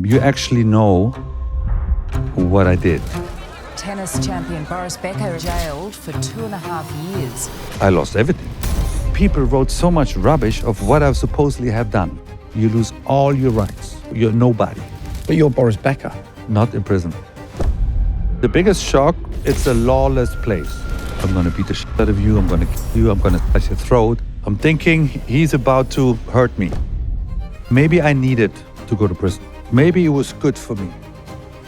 you actually know what I did. Tennis champion Boris Becker jailed for 2.5 years. I lost everything. People wrote so much rubbish of what I supposedly have done. You lose all your rights. You're nobody. But you're Boris Becker. Not in prison. The biggest shock, it's a lawless place. I'm going to beat the shit out of you. I'm going to kill you. I'm going to slice your throat. I'm thinking he's about to hurt me. Maybe I needed to go to prison. Maybe it was good for me.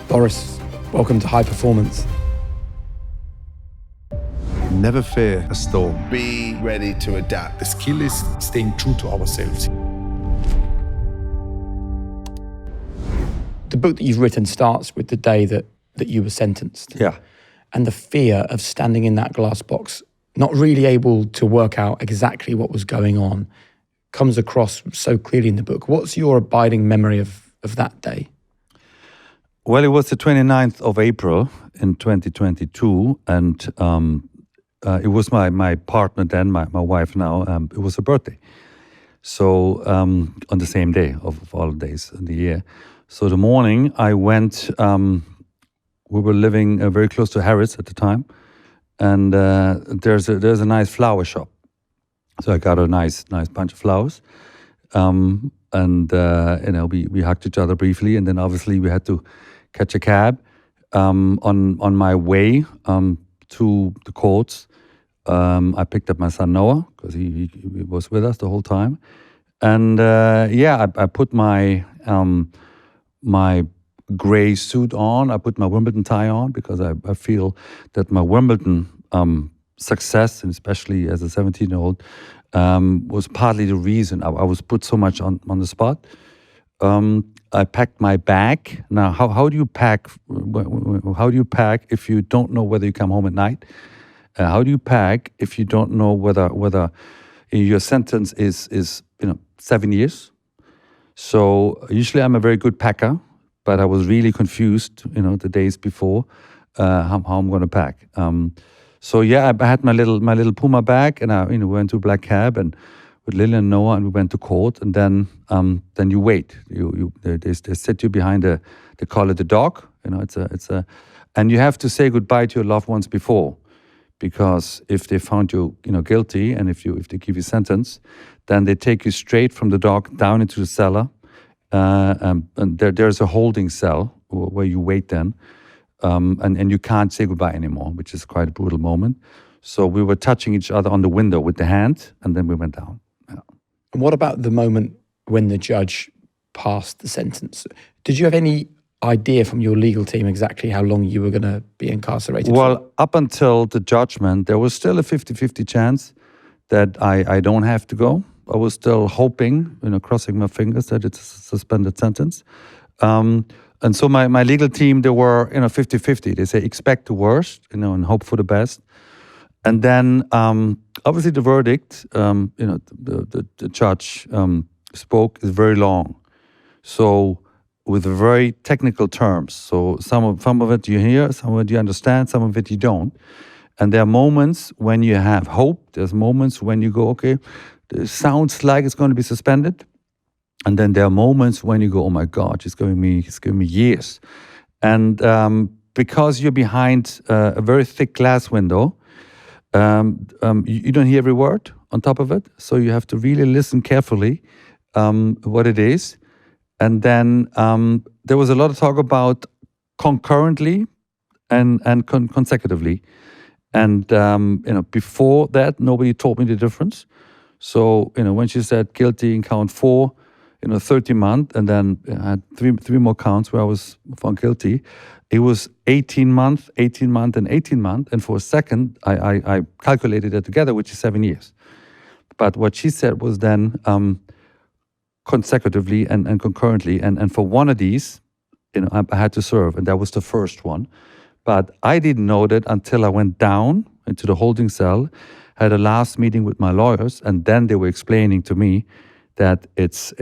Boris, welcome to High Performance. Never fear a storm. Be ready to adapt. The skill is staying true to ourselves. The book that you've written starts with the day that you were sentenced. Yeah. And the fear of standing in that glass box, not really able to work out exactly what was going on, comes across so clearly in the book. What's your abiding memory of that day? Well, it was the 29th of April in 2022, and it was my partner then, my wife now, it was her birthday. So on the same day of all days in the year. So the morning I went, we were living very close to Harrods at the time, and there's a nice flower shop. So I got a nice bunch of flowers, and we hugged each other briefly, and then obviously we had to catch a cab. On my way to the courts, I picked up my son Noah because he was with us the whole time, and I put my gray suit on. I put my Wimbledon tie on because I feel that my Wimbledon success, and especially as a 17-year-old, was partly the reason I was put so much on the spot. I packed my bag. Now, how do you pack? How do you pack if you don't know whether you come home at night? How do you pack if you don't know whether your sentence is 7 years? So usually I'm a very good packer, but I was really confused, the days before how I'm going to pack. So I had my little Puma bag, and I went to a black cab and with Lily and Noah, and we went to court. And then you wait. They sit you behind they call it the dock. And you have to say goodbye to your loved ones before, because if they found you guilty, and if they give you a sentence, then they take you straight from the dock down into the cellar. And there's a holding cell where you wait then, and you can't say goodbye anymore, which is quite a brutal moment. So we were touching each other on the window with the hand, and then we went down. Yeah. And what about the moment when the judge passed the sentence? Did you have any idea from your legal team exactly how long you were going to be incarcerated Well, for? up until the judgment, there was still a 50-50 chance that I don't have to go. I was still hoping, crossing my fingers that it's a suspended sentence. And so my legal team, they were, 50-50. They say expect the worst, and hope for the best. And then, obviously, the verdict, the judge spoke is very long. So with very technical terms. So some of it you hear, some of it you understand, some of it you don't. And there are moments when you have hope. There's moments when you go, okay, it sounds like it's going to be suspended. And then there are moments when you go, oh my God, it's giving me years. And because you're behind a very thick glass window, you don't hear every word on top of it. So you have to really listen carefully what it is. And then there was a lot of talk about concurrently and consecutively. And before that, nobody told me the difference. So when she said guilty in count 4, 30 months, and then I had three more counts where I was found guilty. It was 18 months, and 18 months. And for a second, I calculated it together, which is 7 years. But what she said was then consecutively and concurrently. And for one of these, I had to serve, and that was the first one. But I didn't know that until I went down into the holding cell, had a last meeting with my lawyers, and then they were explaining to me that it's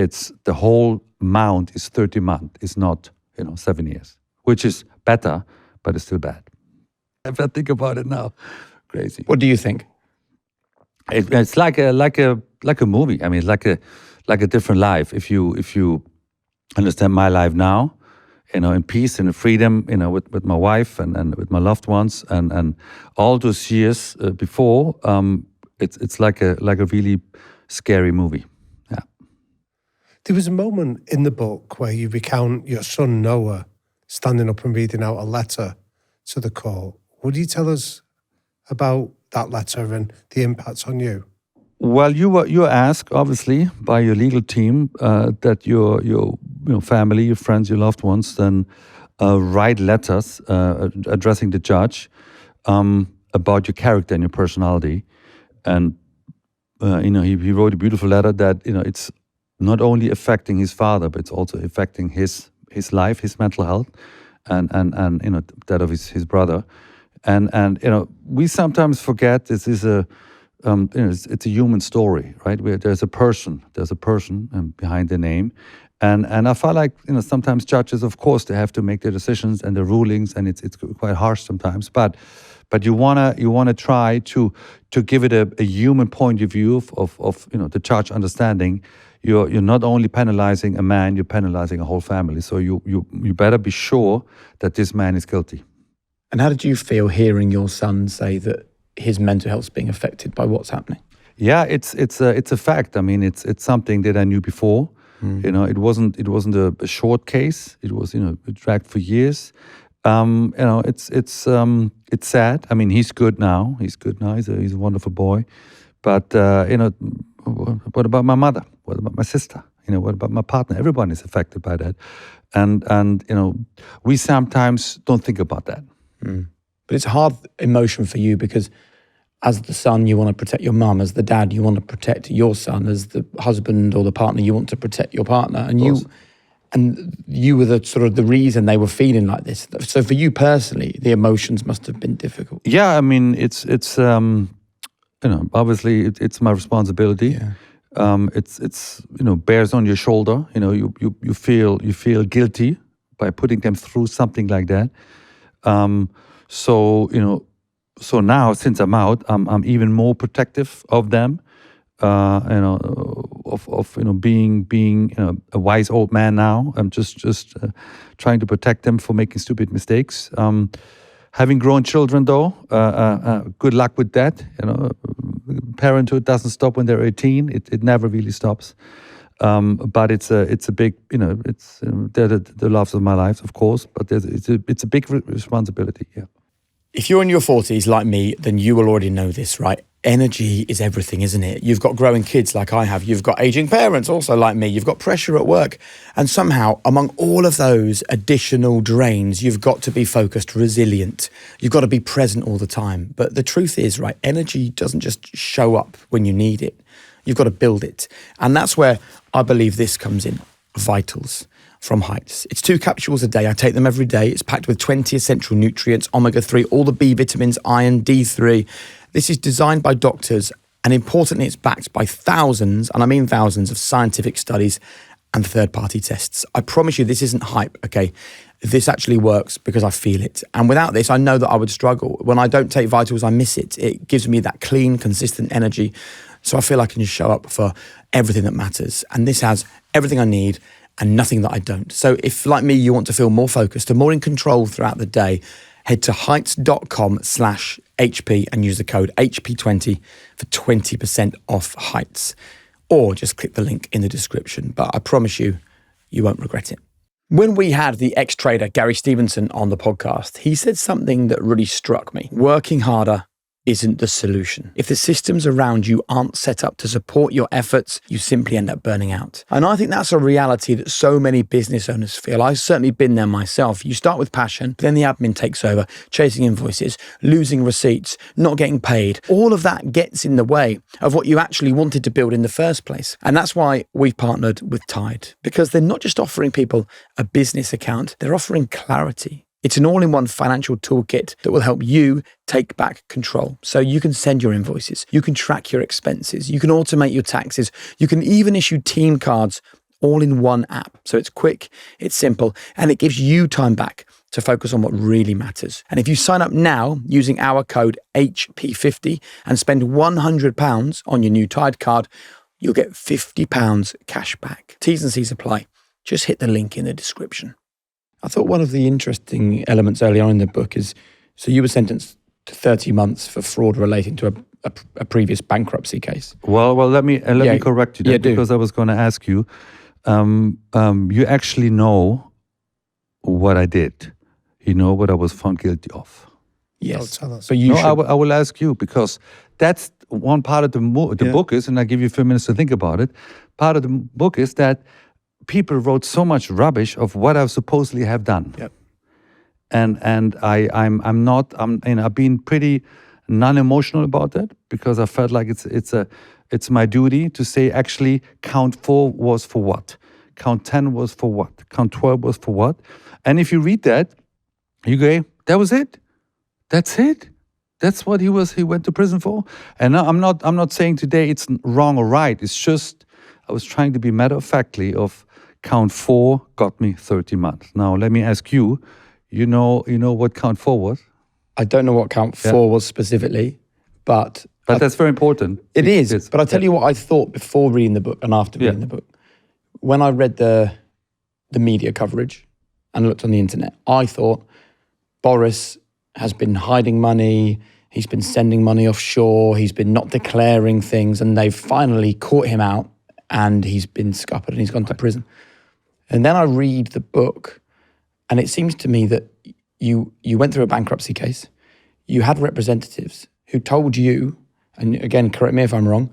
the whole amount is 30 months, it's not 7 years, which is better, but it's still bad. If I think about it now, crazy. What do you think? It's like a movie. I mean, like a different life. If you understand my life now, in peace and in freedom, with my wife and with my loved ones, and all those years before, it's like a really scary movie. Yeah. There was a moment in the book where you recount your son Noah standing up and reading out a letter to the court. Would you tell us about that letter and the impact on you? Well, you were asked, obviously, by your legal team that your family, your friends, your loved ones, then write letters addressing the judge about your character and your personality. And he wrote a beautiful letter that it's not only affecting his father, but it's also affecting his life, his mental health, and that of his brother. And we sometimes forget this is it's a human story, right? Where there's a person behind the name, and I feel like sometimes judges, of course, they have to make their decisions and their rulings, and it's quite harsh sometimes, but you wanna try to give it a human point of view of the judge understanding. You're not only penalizing a man, you're penalizing a whole family. So you better be sure that this man is guilty. And how did you feel hearing your son say that his mental health is being affected by what's happening? Yeah, it's a fact. I mean, it's something that I knew before. It wasn't a short case. It was it dragged for years. It's sad. I mean, he's good now. He's a wonderful boy. But what about my mother? What about my sister? What about my partner? Everyone is affected by that, and we sometimes don't think about that. But it's a hard emotion for you because as the son, you want to protect your mum. As the dad, you want to protect your son. As the husband or the partner, you want to protect your partner. And you were the sort of the reason they were feeling like this. So for you personally, the emotions must have been difficult. Yeah, I mean, it's obviously it's my responsibility. Yeah. It's bears on your shoulder. You feel guilty by putting them through something like that. So now since I'm out, I'm even more protective of them. Being a wise old man now. I'm just trying to protect them for making stupid mistakes. Having grown children, though, good luck with that. Parenthood doesn't stop when they're 18. It never really stops. But it's a big, they're the loves of my life, of course. But it's a big responsibility. Yeah. If you're in your 40s like me, then you will already know this, right? Energy is everything, isn't it? You've got growing kids like I have. You've got aging parents also like me. You've got pressure at work. And somehow, among all of those additional drains, you've got to be focused, resilient. You've got to be present all the time. But the truth is, right, energy doesn't just show up when you need it. You've got to build it. And that's where I believe this comes in, Vitals from Heights. It's 2 capsules a day. I take them every day. It's packed with 20 essential nutrients, omega-3, all the B vitamins, iron, D3. This is designed by doctors, and importantly, it's backed by thousands, and I mean thousands, of scientific studies and third-party tests. I promise you this isn't hype, okay? This actually works because I feel it. And without this, I know that I would struggle. When I don't take Vitals, I miss it. It gives me that clean, consistent energy. So I feel I can just show up for everything that matters. And this has everything I need and nothing that I don't. So if, like me, you want to feel more focused and more in control throughout the day, head to heights.com/HP and use the code HP20 for 20% off Heights. Or just click the link in the description. But I promise you, you won't regret it. When we had the ex-trader Gary Stevenson on the podcast, he said something that really struck me. Working harder isn't the solution. If the systems around you aren't set up to support your efforts, you simply end up burning out. And I think that's a reality that so many business owners feel. I've certainly been there myself. You start with passion, then the admin takes over, chasing invoices, losing receipts, not getting paid. All of that gets in the way of what you actually wanted to build in the first place. And that's why we've partnered with Tide, because they're not just offering people a business account, they're offering clarity. It's an all-in-one financial toolkit that will help you take back control. So you can send your invoices, you can track your expenses, you can automate your taxes, you can even issue team cards all in one app. So it's quick, it's simple, and it gives you time back to focus on what really matters. And if you sign up now using our code HP50 and spend £100 on your new Tide card, you'll get £50 cash back. T's and C's apply. Just hit the link in the description. I thought one of the interesting elements early on in the book is, so you were sentenced to 30 months for fraud relating to a previous bankruptcy case. Well, let me correct you there, because I was going to ask you. You actually know what I did. You know what I was found guilty of. Yes, tell us. but you should. I will ask you, because that's one part of the book is, and I give you a few minutes to think about it. Part of the book is that people wrote so much rubbish of what I supposedly have done. Yep. And I've been pretty non-emotional about that, because I felt like it's my duty to say, actually, count 4 was for what, count 10 was for what, count 12 was for what. And if you read that, you go, that was it. That's it. That's what he went to prison for. And I'm not saying today it's wrong or right. It's just I was trying to be matter-of-factly of count 4 got me 30 months. Now let me ask you, you know what count 4 was? I don't know what count 4 was specifically, but that's very important. It is. But I'll tell you what I thought before reading the book and after reading the book. When I read the media coverage and looked on the internet, I thought Boris has been hiding money, he's been sending money offshore, he's been not declaring things, and they've finally caught him out and he's been scuppered and he's gone to prison. And then I read the book, and it seems to me that you went through a bankruptcy case, you had representatives who told you, and again, correct me if I'm wrong,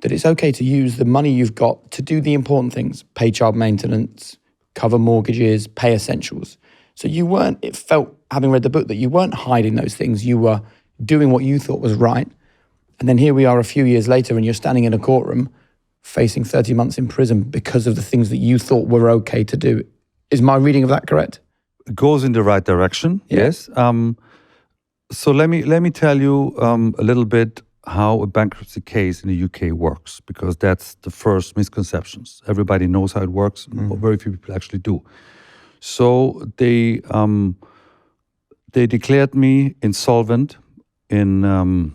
that it's okay to use the money you've got to do the important things, pay child maintenance, cover mortgages, pay essentials. So you weren't, it felt, having read the book, that you weren't hiding those things. You were doing what you thought was right. And then here we are a few years later, and you're standing in a courtroom facing 30 months in prison because of the things that you thought were okay to do. Is my reading of that correct? It goes in the right direction, yes. So let me tell you a little bit how a bankruptcy case in the UK works, because that's the first misconceptions. Everybody knows how it works, but very few people actually do. So they declared me insolvent on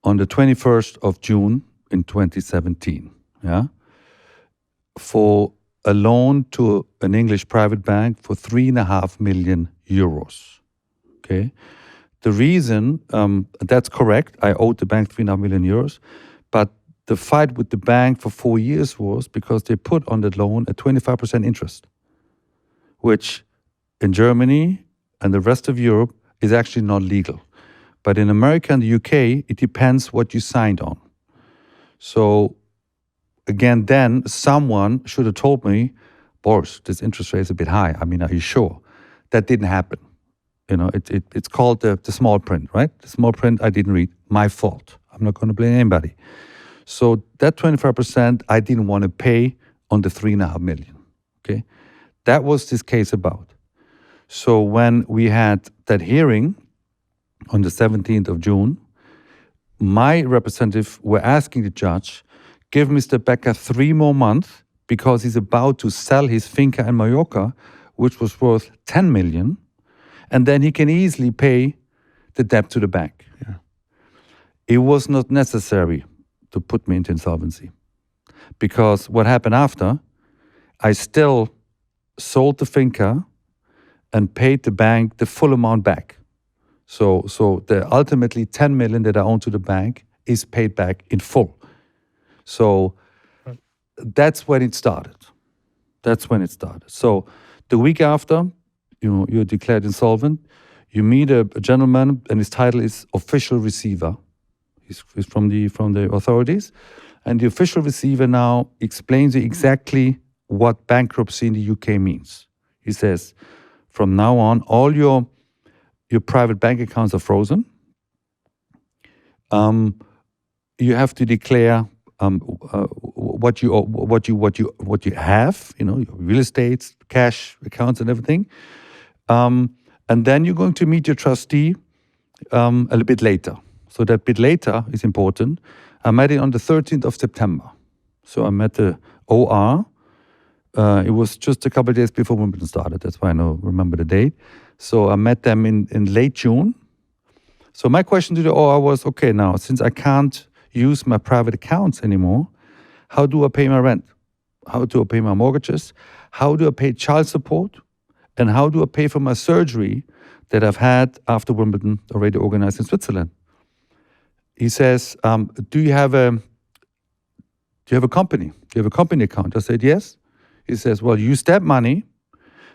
the 21st of June in 2017, for a loan to an English private bank for 3.5 million euros. Okay, the reason that's correct, I owed the bank 3.5 million euros, but the fight with the bank for 4 years was because they put on that loan a 25% interest, which in Germany and the rest of Europe is actually not legal. But in America and the UK, it depends what you signed on. So again, then someone should have told me, Boris, this interest rate is a bit high. I mean, are you sure? That didn't happen. You know, it's called the small print, right? The small print I didn't read. My fault. I'm not going to blame anybody. So that 25% I didn't want to pay on the 3.5 million. Okay, that was this case about. So when we had that hearing on the 17th of June, my representative were asking the judge, give Mr. Becker 3 more months because he's about to sell his finca in Mallorca, which was worth 10 million, and then he can easily pay the debt to the bank. Yeah. It was not necessary to put me into insolvency, because what happened after, I still sold the finca and paid the bank the full amount back. So the ultimately 10 million that I own to the bank is paid back in full. So that's when it started. So the week after, you're declared insolvent, you meet a gentleman, and his title is official receiver. He's from the authorities, and the official receiver now explains exactly what bankruptcy in the UK means. He says, from now on, all your private bank accounts are frozen. You have to declare what you have, your real estate, cash accounts, and everything. And then you're going to meet your trustee a little bit later. So that bit later is important. I met it on the 13th of September. So I met the OR. It was just a couple of days before Wimbledon started. That's why I remember the date. So I met them in late June. So my question to the OR was, okay, now, since I can't use my private accounts anymore, how do I pay my rent? How do I pay my mortgages? How do I pay child support? And how do I pay for my surgery that I've had after Wimbledon, already organized in Switzerland? He says, do you have a company? Do you have a company account? I said, yes. He says, well, use that money,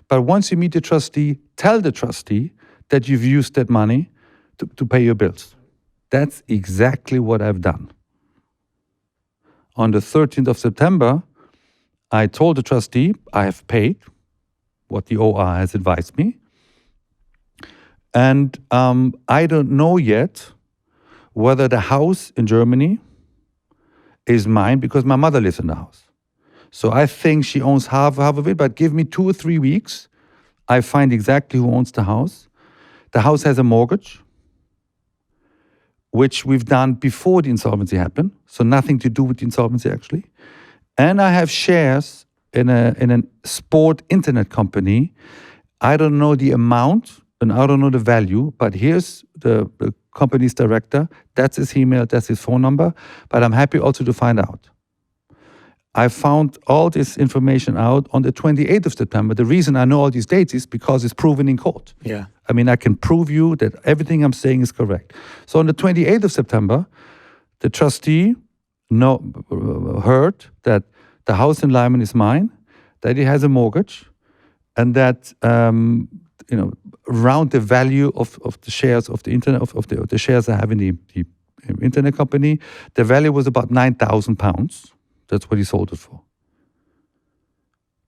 but once you meet the trustee, tell the trustee that you've used that money to pay your bills. That's exactly what I've done. On the 13th of September, I told the trustee I have paid what the OR has advised me. And I don't know yet whether the house in Germany is mine because my mother lives in the house. So I think she owns half of it, but give me 2 or 3 weeks. I find exactly who owns the house. The house has a mortgage, which we've done before the insolvency happened. So nothing to do with the insolvency actually. And I have shares in a sport internet company. I don't know the amount and I don't know the value, but here's the company's director. That's his email, that's his phone number. But I'm happy also to find out. I found all this information out on the 28th of September. The reason I know all these dates is because it's proven in court. Yeah. I mean, I can prove you that everything I'm saying is correct. So on the 28th of September, the trustee heard that the house in Lyman is mine, that he has a mortgage, and that around the value of the shares of the internet of the shares I have in the internet company, the value was about £9,000. That's what he sold it for.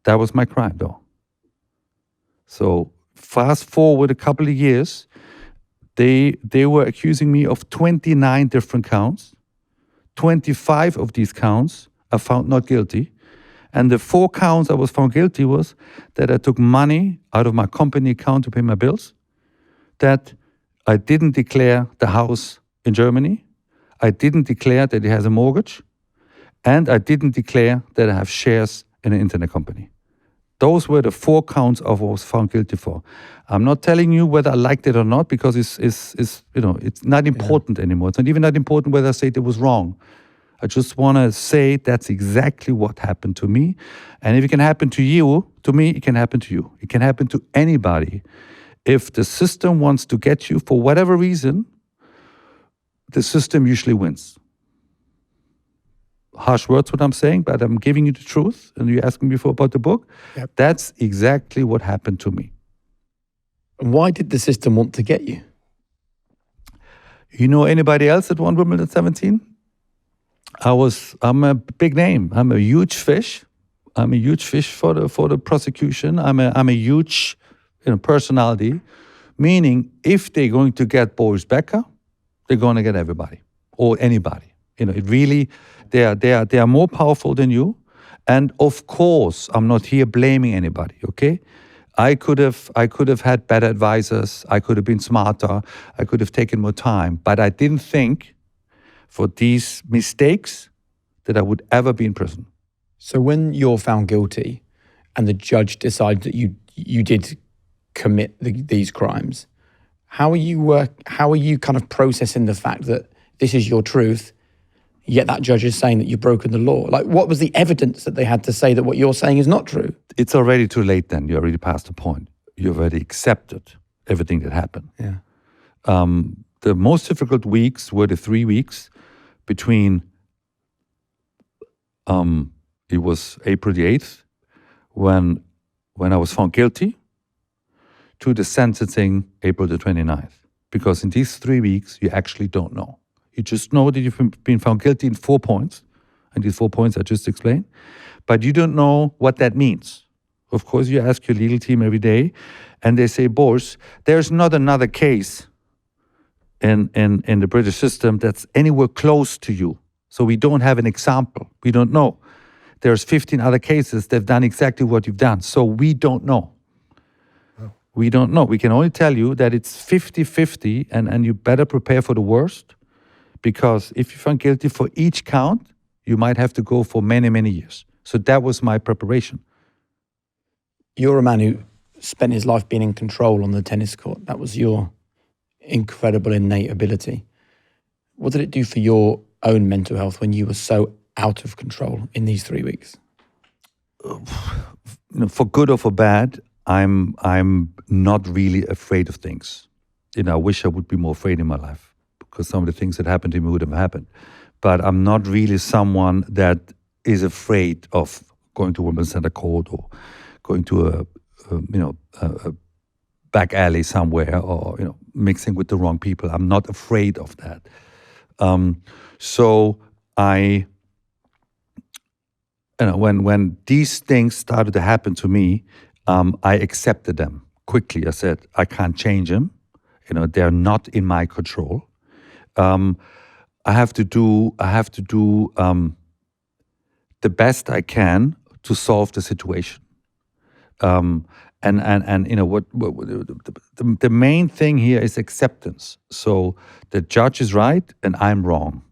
That was my crime, though. So fast forward a couple of years, they were accusing me of 29 different counts. 25 of these counts I found not guilty. And the 4 counts I was found guilty was that I took money out of my company account to pay my bills, that I didn't declare the house in Germany, I didn't declare that it has a mortgage, and I didn't declare that I have shares in an internet company. Those were the 4 counts I was found guilty for. I'm not telling you whether I liked it or not because it's not important anymore. It's not even that important whether I say it was wrong. I just want to say that's exactly what happened to me. And if it can happen to you, to me, it can happen to you. It can happen to anybody. If the system wants to get you for whatever reason, the system usually wins. Harsh words what I'm saying, but I'm giving you the truth. And you asked me before about the book. Yep. That's exactly what happened to me. Why did the system want to get you? You know anybody else that won Wimbledon 17? I'm a big name. I'm a huge fish. I'm a huge fish for the prosecution. I'm a huge personality. Meaning, if they're going to get Boris Becker, they're going to get everybody or anybody. It really, they are more powerful than you. And of course, I'm not here blaming anybody. Okay, I could have had better advisors. I could have been smarter. I could have taken more time. But I didn't think for these mistakes that I would ever be in prison. So when you're found guilty, and the judge decides that you did commit these crimes, how are you kind of processing the fact that this is your truth? Yet that judge is saying that you've broken the law. Like, what was the evidence that they had to say that what you're saying is not true? It's already too late then. You're already past the point. You've already accepted everything that happened. Yeah. The most difficult weeks were the 3 weeks between, it was April the 8th, when I was found guilty, to the sentencing April the 29th. Because in these 3 weeks, you actually don't know. You just know that you've been found guilty in 4 points, and these 4 points I just explained, but you don't know what that means. Of course, you ask your legal team every day, and they say, Boris, there's not another case in the British system that's anywhere close to you. So we don't have an example. We don't know. There's 15 other cases that have done exactly what you've done. So we don't know. Oh. We don't know. We can only tell you that it's 50-50, and you better prepare for the worst. Because if you're found guilty for each count, you might have to go for many, many years. So that was my preparation. You're a man who spent his life being in control on the tennis court. That was your incredible innate ability. What did it do for your own mental health when you were so out of control in these 3 weeks? For good or for bad, I'm not really afraid of things. I wish I would be more afraid in my life because some of the things that happened to me would have happened. But I'm not really someone that is afraid of going to Wimbledon Centre Court or going to a back alley somewhere or mixing with the wrong people. I'm not afraid of that. So I, when these things started to happen to me, I accepted them quickly. I said, I can't change them. They're not in my control. I have to do the best I can to solve the situation. And what the main thing here is acceptance. So the judge is right and I'm wrong.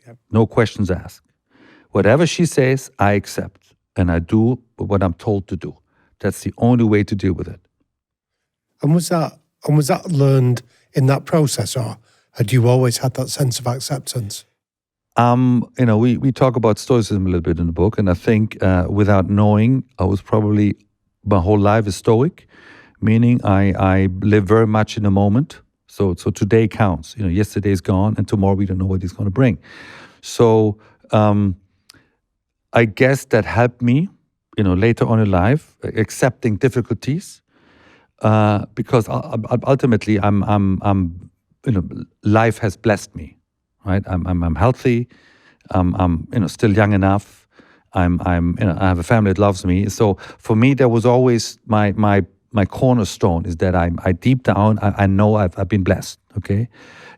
Yep. No questions asked. Whatever she says, I accept and I do what I'm told to do. That's the only way to deal with it. And was that learned in that process, or had you always had that sense of acceptance? We talk about Stoicism a little bit in the book, and I think without knowing, I was probably my whole life a Stoic, meaning I live very much in the moment. So today counts. Yesterday is gone, and tomorrow we don't know what it's going to bring. So I guess that helped me, later on in life, accepting difficulties, because ultimately life has blessed me, right? I'm healthy. I'm still young enough. I have a family that loves me. So for me, there was always my cornerstone is that I deep down I know I've been blessed. Okay,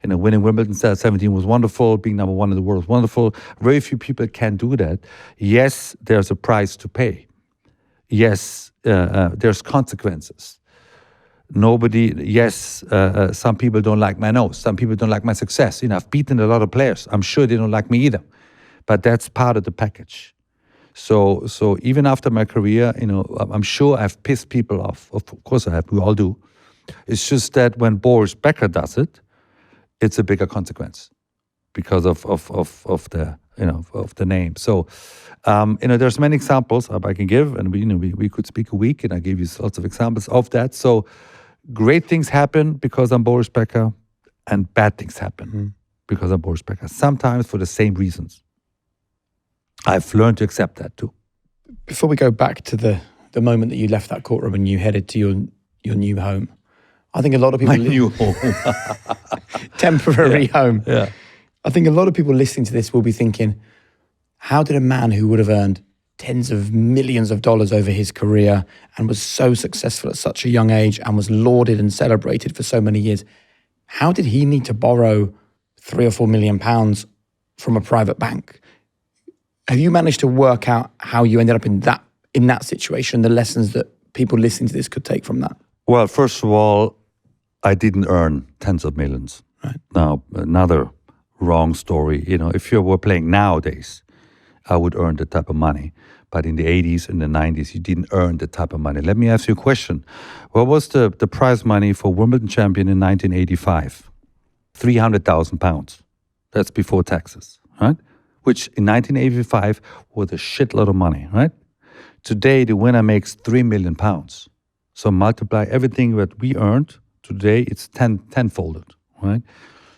winning Wimbledon 17 was wonderful. Being number one in the world was wonderful. Very few people can do that. Yes, there's a price to pay. Yes, there's consequences. Some people don't like my nose. Some people don't like my success. I've beaten a lot of players. I'm sure they don't like me either. But that's part of the package. So even after my career, I'm sure I've pissed people off. Of course I have. We all do. It's just that when Boris Becker does it, it's a bigger consequence because of the name. So there's many examples I can give, and we could speak a week, and I gave you lots of examples of that. So great things happen because I'm Boris Becker, and bad things happen because I'm Boris Becker. Sometimes for the same reasons. I've learned to accept that too. Before we go back to the moment that you left that courtroom and you headed to your new home, I think a lot of people... My new home. Temporary home. Yeah. I think a lot of people listening to this will be thinking, how did a man who would have earned tens of millions of dollars over his career and was so successful at such a young age and was lauded and celebrated for so many years, how did he need to borrow £3 or £4 million from a private bank? Have you managed to work out how you ended up in that situation, the lessons that people listening to this could take from that? Well, first of all, I didn't earn tens of millions. Right. Now, another wrong story. If you were playing nowadays, I would earn that type of money. But in the 80s and the 90s, you didn't earn that type of money. Let me ask you a question. What was the prize money for Wimbledon champion in 1985? £300,000. That's before taxes, right? Which in 1985 was a shitload of money, right? Today, the winner makes £3 million. So multiply everything that we earned. Today, it's tenfolded, right?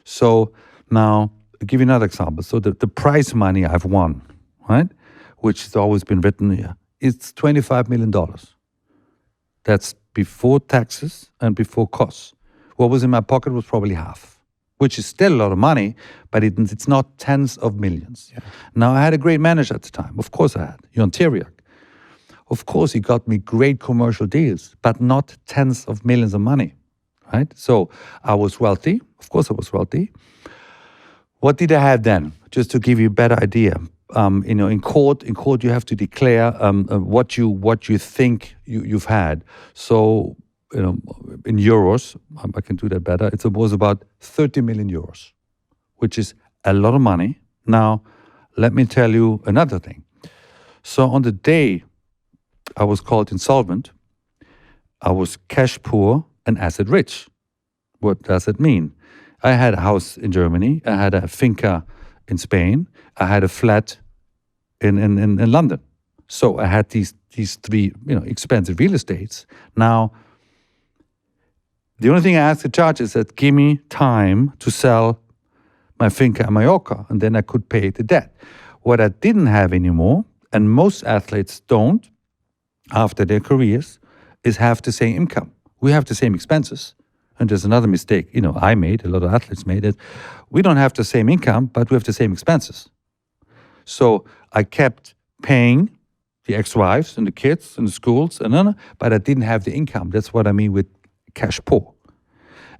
So now, I'll give you another example. So the prize money I've won, right, which has always been written here, it's $25 million. That's before taxes and before costs. What was in my pocket was probably half, which is still a lot of money, but it's not tens of millions. Yeah. Now, I had a great manager at the time. Of course I had, Jon Teriak. Of course, he got me great commercial deals, but not tens of millions of money, right? So I was wealthy. Of course I was wealthy. What did I have then? Just to give you a better idea. In court you have to declare what you think you've had. So, in euros, I can do that better. It was about 30 million euros, which is a lot of money. Now, let me tell you another thing. So on the day I was called insolvent, I was cash poor and asset rich. What does it mean? I had a house in Germany. I had a finca in Spain. I had a flat in London. So I had these three, expensive real estates. Now, the only thing I asked the judge is that give me time to sell my finca in Mallorca, and then I could pay the debt. What I didn't have anymore, and most athletes don't after their careers, is have the same income. We have the same expenses. And there's another mistake, I made, a lot of athletes made it. We don't have the same income, but we have the same expenses. So I kept paying the ex-wives and the kids and the schools, but I didn't have the income. That's what I mean with cash poor.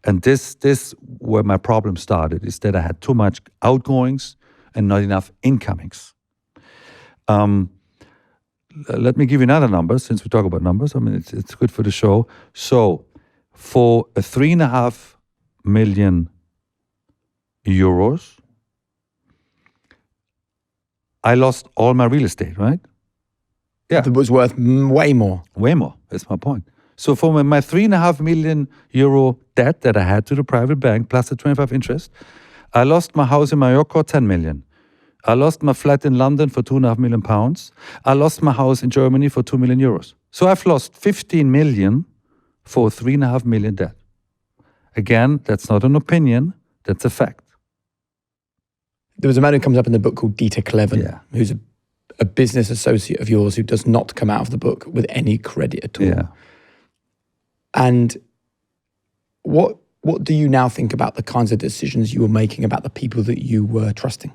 And this where my problem started, is that I had too much outgoings and not enough incomings. Let me give you another number, since we talk about numbers. I mean, it's good for the show. So for a 3.5 million euros, I lost all my real estate, right? Yeah. It was worth way more. Way more, that's my point. So for my 3.5 million euro debt that I had to the private bank, plus the 25 interest, I lost my house in Mallorca, 10 million. I lost my flat in London for 2.5 million pounds. I lost my house in Germany for 2 million euros. So I've lost 15 million for 3.5 million debt. Again, that's not an opinion, that's a fact. There was a man who comes up in the book called Dieter Kleven, who's a business associate of yours who does not come out of the book with any credit at all. Yeah. And what do you now think about the kinds of decisions you were making, about the people that you were trusting?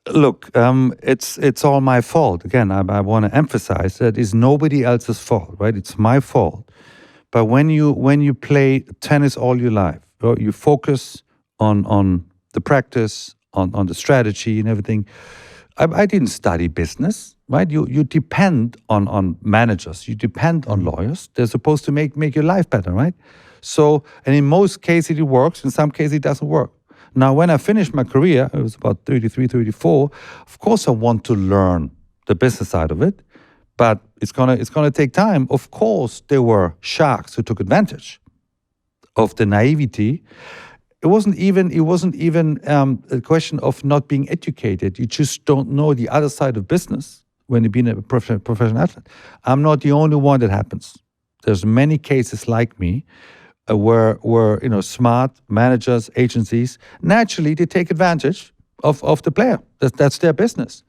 Look, it's all my fault. Again, I want to emphasize that it's nobody else's fault, right? It's my fault. But when you play tennis all your life, you focus on the practice, on the strategy and everything. I didn't study business, right? You depend on managers, you depend on lawyers. They're supposed to make your life better, right? So, and in most cases it works, in some cases it doesn't work. Now, when I finished my career, it was about 33, 34, of course I want to learn the business side of it, but it's gonna take time. Of course, there were sharks who took advantage of the naivety. It wasn't even a question of not being educated. You just don't know the other side of business when you've been a professional athlete. I'm not the only one that happens. There's many cases like me where smart managers, agencies, naturally they take advantage of the player. That's their business.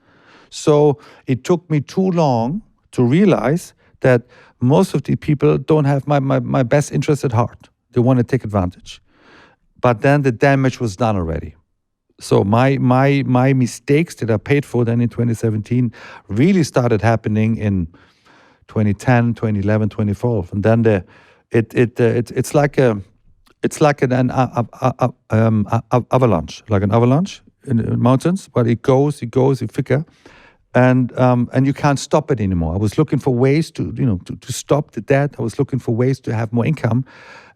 So it took me too long to realize that most of the people don't have my best interest at heart. They want to take advantage. But then the damage was done already. So my mistakes that I paid for then in 2017 really started happening in 2010, 2011, 2012, and then it's like an avalanche, like an avalanche in the mountains, but it goes, it flicker, and you can't stop it anymore. I was looking for ways to stop the debt. I was looking for ways to have more income.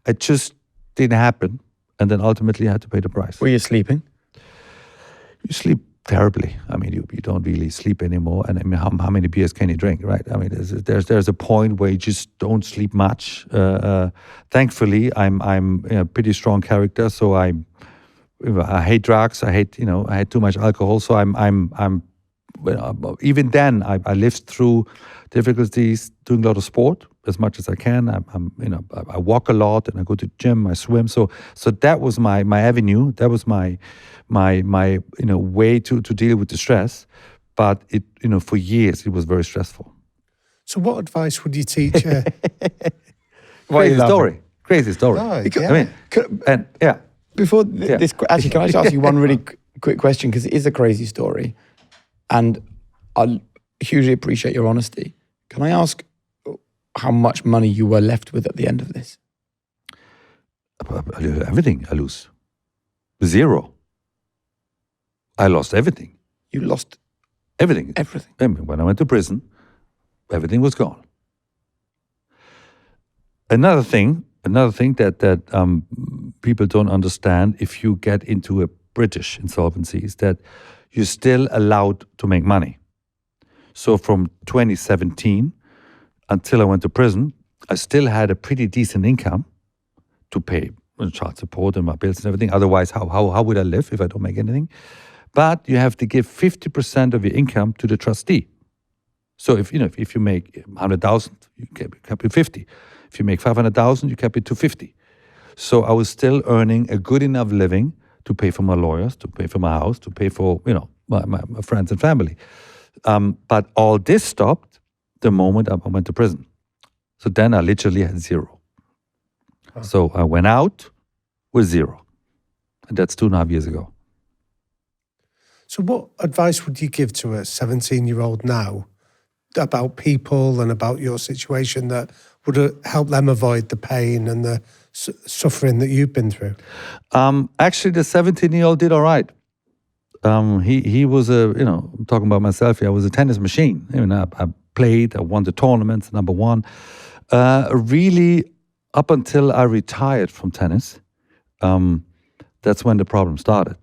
It just didn't happen. And then ultimately I had to pay the price. Were you sleeping? You sleep terribly. I mean, you don't really sleep anymore. And I mean, how many beers can you drink, right? I mean, there's a point where you just don't sleep much. Thankfully, I'm a pretty strong character, so I hate drugs. I had too much alcohol. So I'm even then I lived through difficulties doing a lot of sport as much as I can. I walk a lot and I go to the gym. I swim. So that was my avenue. That was my way to deal with the stress. But it for years it was very stressful. So what advice would you teach? Crazy story. Oh, I mean, Before this, actually, can I just ask you one really quick question, because it is a crazy story, and I hugely appreciate your honesty. Can I ask how much money you were left with at the end of this? Everything I lose. Zero. I lost everything. You lost everything. Everything. I mean, when I went to prison, everything was gone. Another thing that people don't understand if you get into a British insolvency is that you're still allowed to make money. So from 2017 until I went to prison, I still had a pretty decent income to pay child support and my bills and everything. Otherwise, how would I live if I don't make anything? But you have to give 50% of your income to the trustee. So if you make 100,000, you cap it 50. If you make 500,000, you cap it to 50. So I was still earning a good enough living to pay for my lawyers, to pay for my house, to pay for my friends and family. But all this stopped the moment I went to prison. So then I literally had zero. So I went out with zero. And that's 2.5 years ago. So what advice would you give to a 17-year-old now about people and about your situation that would help them avoid the pain and the suffering that you've been through? Actually, the 17-year-old did all right. He was I'm talking about myself here, I was a tennis machine. I played, I won the tournaments, number one. Really, up until I retired from tennis, that's when the problem started.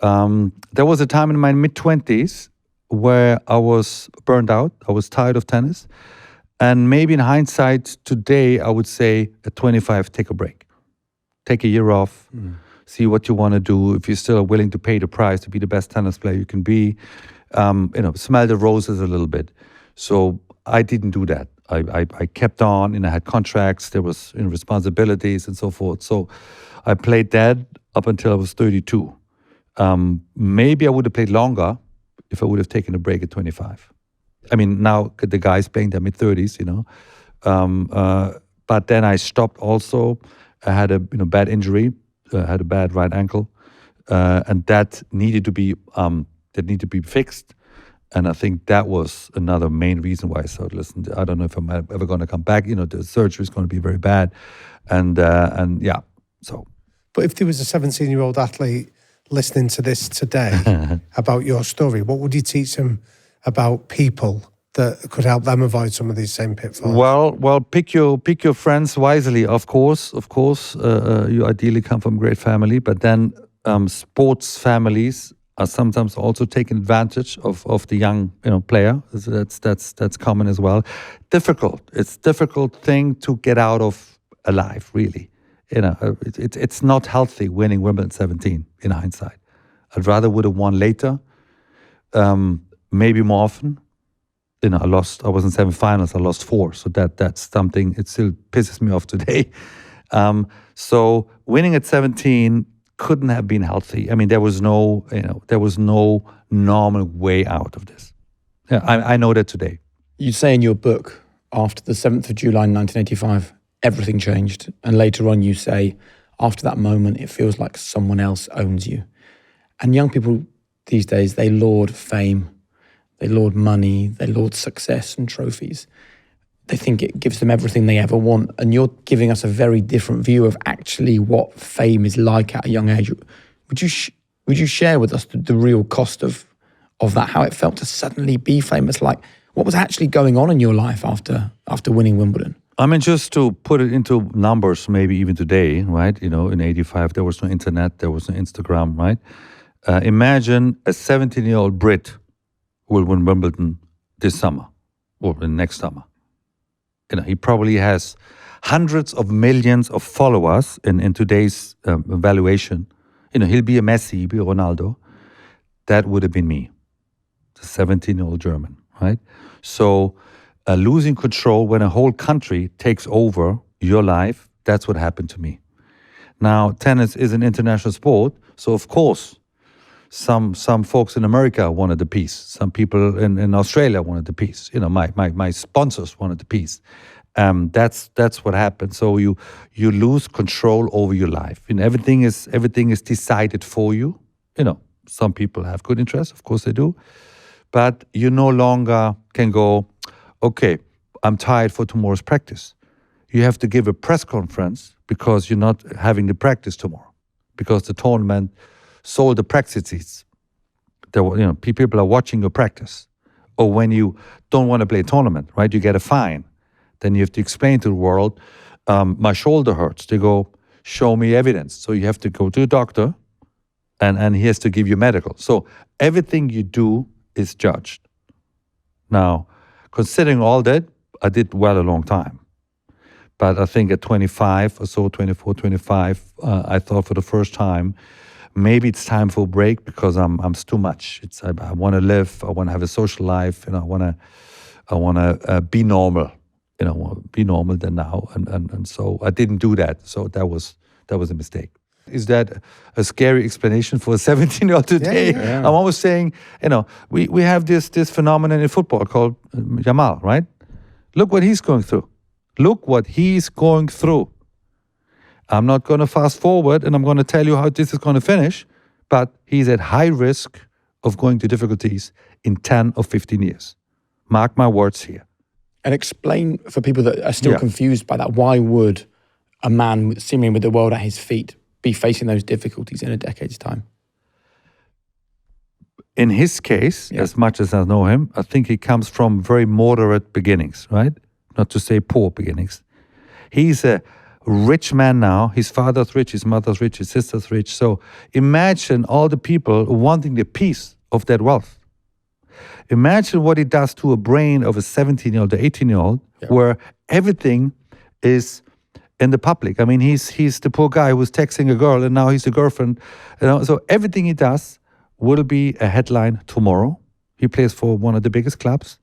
There was a time in my mid-20s where I was burned out. I was tired of tennis. And maybe in hindsight today, I would say at 25, take a break. Take a year off, see what you want to do. If you're still willing to pay the price to be the best tennis player you can be, smell the roses a little bit. So I didn't do that. I kept on, and I had contracts. There was responsibilities and so forth. So I played that up until I was 32. Maybe I would have played longer if I would have taken a break at 25. I mean, now the guys playing their mid-30s, but then I stopped also. I had a bad injury, had a bad right ankle, and that needed to be fixed. And I think that was another main reason why I said, listen, I don't know if I'm ever going to come back. The surgery is going to be very bad. And yeah, so. But if there was a 17-year-old athlete listening to this today about your story, what would you teach them about people that could help them avoid some of these same pitfalls? Well, pick your friends wisely. Of course, you ideally come from a great family, but then sports families are sometimes also taking advantage of the young player. That's common as well. It's difficult thing to get out of alive, really. It's not healthy winning Wimbledon 17 in hindsight. I'd rather would have won later, maybe more often. I was in semi-finals, I lost 4. So that's something, it still pisses me off today. So winning at 17 couldn't have been healthy. I mean, there was no normal way out of this. Yeah, I know that today. You say in your book, after the 7th of July 1985, everything changed. And later on you say, after that moment, it feels like someone else owns you. And young people these days, they laud fame, they laud money, they laud success and trophies. They think it gives them everything they ever want. And you're giving us a very different view of actually what fame is like at a young age. Would you share with us the real cost of that, how it felt to suddenly be famous? Like, what was actually going on in your life after winning Wimbledon? I mean, just to put it into numbers, maybe even today, right? In 85, there was no internet, there was no Instagram, right? Imagine a 17-year-old Brit will win Wimbledon this summer or next summer. He probably has hundreds of millions of followers in today's valuation. He'll be a Messi, he'll be a Ronaldo. That would have been me, the 17-year-old German, right? So losing control when a whole country takes over your life, that's what happened to me. Now, tennis is an international sport, so of course, some folks in America wanted the piece. Some people in Australia wanted the piece. My sponsors wanted the piece. That's what happened. So you lose control over your life. Everything is decided for you. Some people have good interests, of course they do, but you no longer can go, okay, I'm tired for tomorrow's practice. You have to give a press conference because you're not having the practice tomorrow, because the tournament sold the practice seats. People are watching your practice. Or when you don't want to play a tournament, right? You get a fine. Then you have to explain to the world, my shoulder hurts. They go, show me evidence. So you have to go to a doctor and he has to give you medical. So everything you do is judged. Now, considering all that, I did well a long time. But I think at 25 or so, 24, 25, I thought for the first time, maybe it's time for a break because I'm too much. I want to live. I want to have a social life. I want I want to be normal, be normal than now. And so I didn't do that. So that was a mistake. Is that a scary explanation for a 17-year-old today? Yeah. I'm always saying, we have this phenomenon in football called Yamal, right? Look what he's going through. Look what he's going through. I'm not going to fast forward and I'm going to tell you how this is going to finish, but he's at high risk of going to difficulties in 10 or 15 years. Mark my words here. And explain for people that are still confused by that, why would a man seemingly with the world at his feet be facing those difficulties in a decade's time? In his case, as much as I know him, I think he comes from very moderate beginnings, right? Not to say poor beginnings. He's a rich man now. His father's rich, his mother's rich, his sister's rich. So imagine all the people wanting the piece of that wealth. Imagine what it does to a brain of a 17-year-old, or 18-year-old, where everything is in the public. I mean, he's the poor guy who was texting a girl and now he's a girlfriend. So everything he does will be a headline tomorrow. He plays for one of the biggest clubs.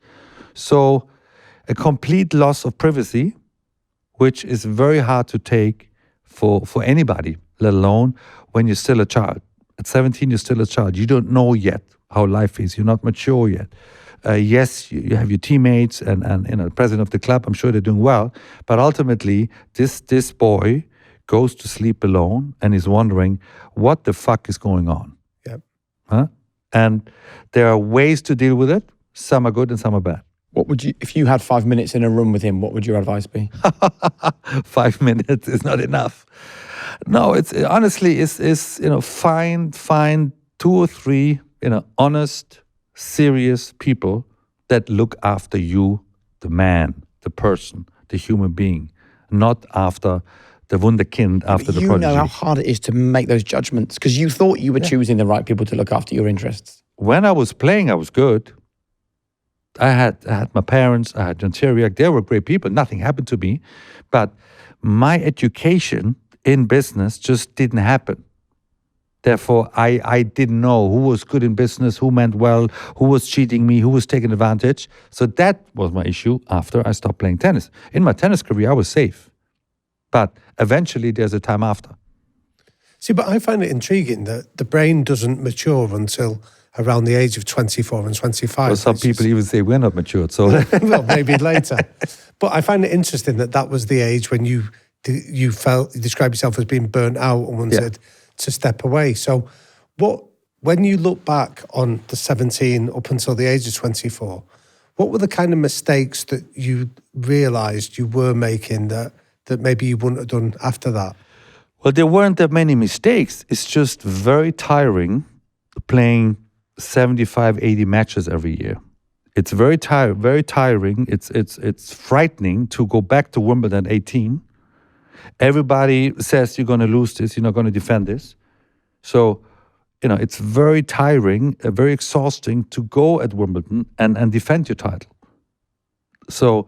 So a complete loss of privacy, which is very hard to take for anybody, let alone when you're still a child. At 17, you're still a child. You don't know yet how life is. You're not mature yet. Yes, you have your teammates and the president of the club. I'm sure they're doing well. But ultimately, this boy goes to sleep alone and is wondering, what the fuck is going on? Yep. Huh? And there are ways to deal with it. Some are good and some are bad. What would you, if you had 5 minutes in a room with him, what would your advice be? 5 minutes is not enough. No, it's honestly, find 2 or 3, honest, serious people that look after you, the man, the person, the human being, not after the wunderkind, after the prodigy. You know how hard it is to make those judgments because you thought you were choosing the right people to look after your interests. When I was playing, I was good. I had my parents, I had John Chiriac, they were great people. Nothing happened to me. But my education in business just didn't happen. Therefore, I didn't know who was good in business, who meant well, who was cheating me, who was taking advantage. So that was my issue after I stopped playing tennis. In my tennis career, I was safe. But eventually, there's a time after. See, but I find it intriguing that the brain doesn't mature until around the age of 24 and 25. Well, some people even say we're not matured. So well, maybe later. But I find it interesting that was the age when you described yourself as being burnt out and wanted to step away. So when you look back on the 17 up until the age of 24, what were the kind of mistakes that you realised you were making that maybe you wouldn't have done after that? Well, there weren't that many mistakes. It's just very tiring playing 75, 80 matches every year. It's very tiring. It's frightening to go back to Wimbledon 18. Everybody says you're going to lose this, you're not going to defend this. So, it's very tiring, very exhausting to go at Wimbledon and defend your title. So,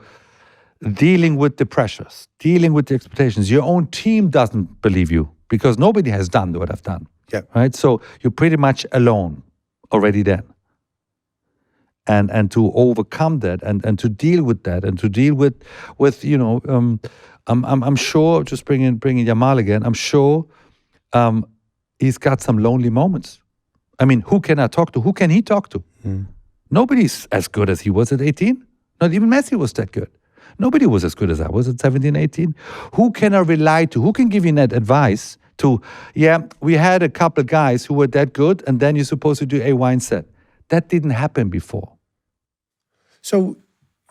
dealing with the pressures, dealing with the expectations. Your own team doesn't believe you because nobody has done what I've done. Yeah. Right? So you're pretty much alone already then. And to overcome that and to deal with that and to deal with I'm sure, just bringing Yamal again, I'm sure he's got some lonely moments. I mean, who can I talk to? Who can he talk to? Nobody's as good as he was at 18. Not even Messi was that good. Nobody was as good as I was at 17, 18. Who can I rely to? Who can give you that advice to, we had a couple of guys who were that good, and then you're supposed to do A, Y, and Z. That didn't happen before. So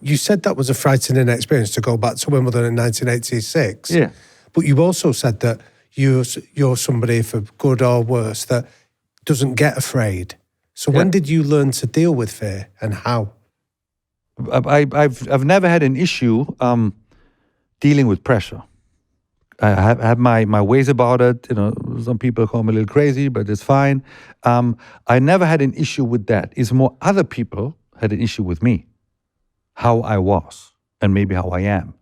you said that was a frightening experience to go back to Wimbledon in 1986. Yeah. But you also said that you're somebody, for good or worse, that doesn't get afraid. So when did you learn to deal with fear and how? I've never had an issue dealing with pressure. I have my ways about it. Some people call me a little crazy, but it's fine. I never had an issue with that. It's more other people had an issue with me, how I was and maybe how I am.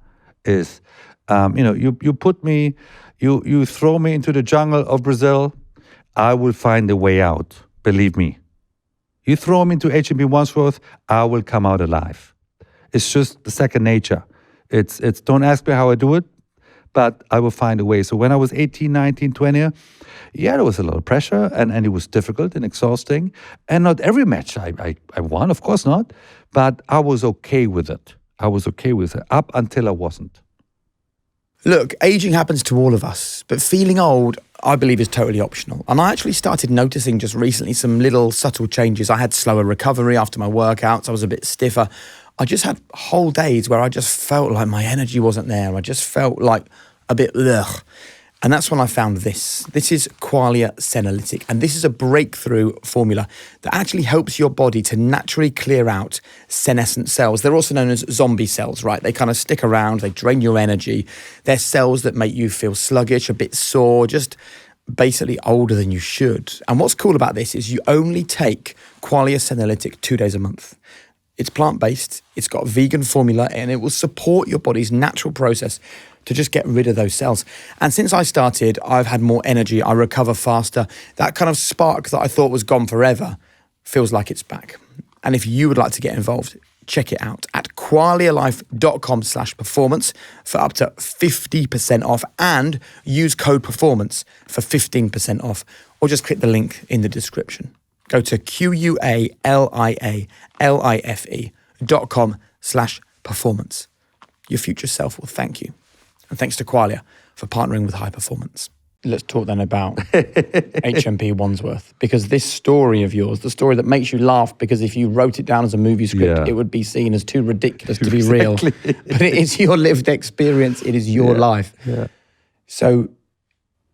Is you put me, you throw me into the jungle of Brazil, I will find a way out. Believe me. You throw me into HMP Wandsworth, I will come out alive. It's just the second nature. It's don't ask me how I do it, but I will find a way. So when I was 18, 19, 20, yeah, there was a lot of pressure and it was difficult and exhausting. And not every match I won, of course not, but I was okay with it. I was okay with it up until I wasn't. Look, aging happens to all of us, but feeling old, I believe, is totally optional. And I actually started noticing just recently some little subtle changes. I had slower recovery after my workouts. I was a bit stiffer. I just had whole days where I just felt like my energy wasn't there. I just felt like a bit ugh. And that's when I found this. This is Qualia Senolytic. And this is a breakthrough formula that actually helps your body to naturally clear out senescent cells. They're also known as zombie cells, right? They kind of stick around, they drain your energy. They're cells that make you feel sluggish, a bit sore, just basically older than you should. And what's cool about this is you only take Qualia Senolytic 2 days a month. It's plant-based, it's got a vegan formula, and it will support your body's natural process to just get rid of those cells. And since I started, I've had more energy, I recover faster. That kind of spark that I thought was gone forever feels like it's back. And if you would like to get involved, check it out at qualialife.com/performance for up to 50% off, and use code performance for 15% off, or just click the link in the description. Go to qualialife.com/performance. Your future self will thank you. And thanks to Qualia for partnering with High Performance. Let's talk then about HMP Wandsworth, because this story of yours, the story that makes you laugh, because if you wrote it down as a movie script, it would be seen as too ridiculous to be real. But it is your lived experience. It is your life. Yeah. So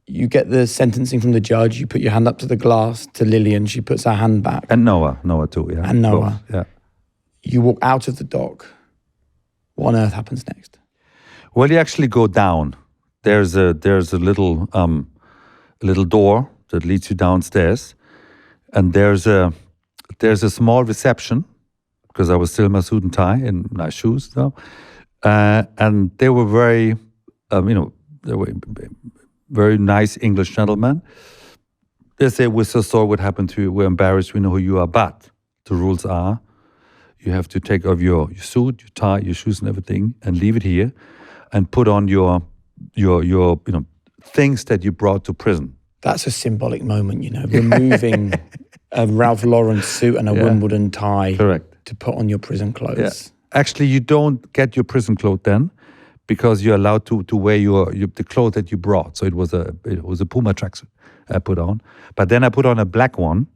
you get the sentencing from the judge. You put your hand up to the glass to Lillian. She puts her hand back. And Noah too. Yeah. And Noah. Yeah. You walk out of the dock. What on earth happens next? Well, you actually go down. There's a little door that leads you downstairs, and there's a small reception, because I was still in my suit and tie and nice shoes, though, and they were very, they were very nice English gentlemen. They say, "We're so sorry what happened to you. We're embarrassed. We know who you are, but the rules are, you have to take off your suit, your tie, your shoes, and everything, and leave it here." And put on your things that you brought to prison. That's a symbolic moment, removing a Ralph Lauren suit and a Wimbledon tie. Correct. To put on your prison clothes. Yeah. Actually, you don't get your prison clothes then, because you're allowed to wear the clothes that you brought. So it was a Puma tracksuit I put on, but then I put on a black one,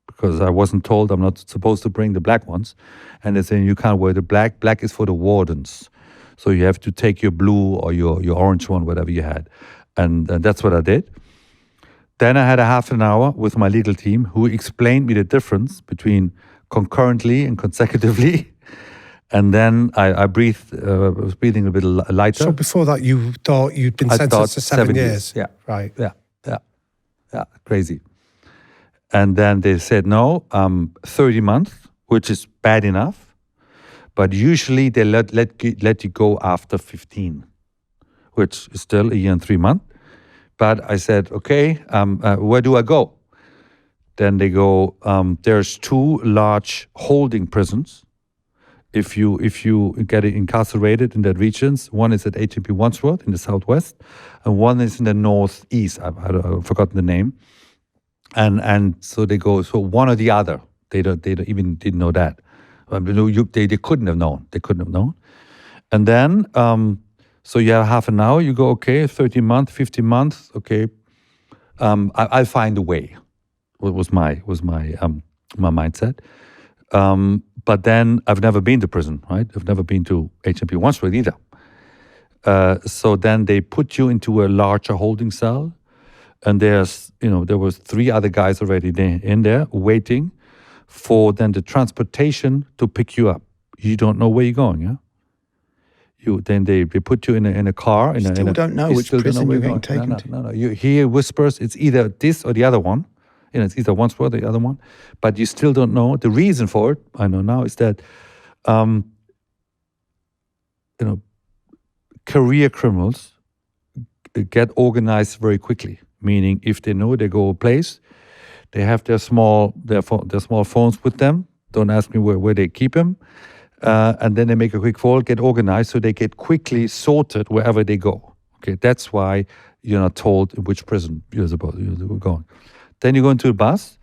because I wasn't told I'm not supposed to bring the black ones, and they say you can't wear the black. Black is for the wardens. So you have to take your blue or your orange one, whatever you had. And that's what I did. Then I had a half an hour with my legal team, who explained me the difference between concurrently and consecutively. And then I was breathing a bit lighter. So before that, you thought you'd been sentenced to 7 years? Yeah. Right. Yeah. Crazy. And then they said, no, 30 months, which is bad enough. But usually they let you go after 15, which is still a year and 3 months. But I said, okay, where do I go? Then they go, there's 2 large holding prisons. If you get incarcerated in that regions, one is at HMP Wandsworth in the southwest, and one is in the northeast. I've forgotten the name. And so they go, so one or the other. They didn't know that. They couldn't have known. They couldn't have known. And then, so you have half an hour. You go, okay, 30 months, 50 months. Okay, I'll find a way. Was my mindset. But then I've never been to prison, right? I've never been to HMP Wandsworth either. So then they put you into a larger holding cell, and there was 3 other guys already in there waiting for then the transportation to pick you up. You don't know where you're going, yeah? Then they put you in a car. Still don't know which prison you're getting taken to. No. You hear whispers. It's either this or the other one. It's either Wandsworth or the other one. But you still don't know. The reason for it, I know now, is that, career criminals get organized very quickly. Meaning, if they know they go a place, they have their small phones with them. Don't ask me where they keep them. and then they make a quick fall, get organized, so they get quickly sorted wherever they go. Okay, that's why you're not told in which prison you're going. Then you go into a bus,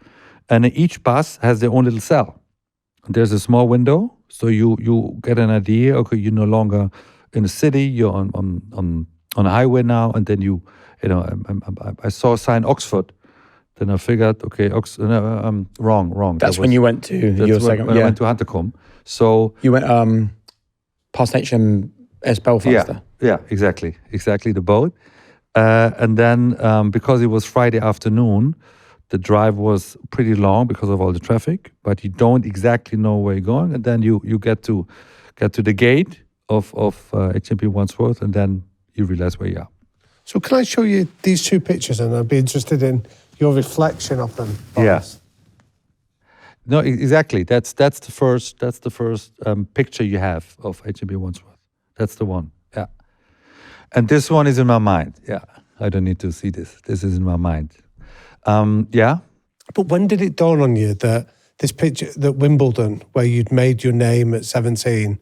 and each bus has their own little cell. There's a small window, so you get an idea. Okay, you're no longer in a city. You're on a highway now, and then I saw a sign Oxford. Then I figured, okay, wrong. That's when you went to your second. When I went to Huntercombe. So you went past HMS Belfast. Yeah, exactly, the boat. And then because it was Friday afternoon, the drive was pretty long because of all the traffic. But you don't exactly know where you're going, and then you get to the gate of HMP Wandsworth, and then you realize where you are. So can I show you these two pictures, and I'd be interested in your reflection of them, Boris? Yeah. No, exactly. That's the first picture you have of HMP Wandsworth. That's the one. Yeah. And this one is in my mind. Yeah. I don't need to see this. This is in my mind. Yeah. But when did it dawn on you that this picture, that Wimbledon, where you'd made your name at 17,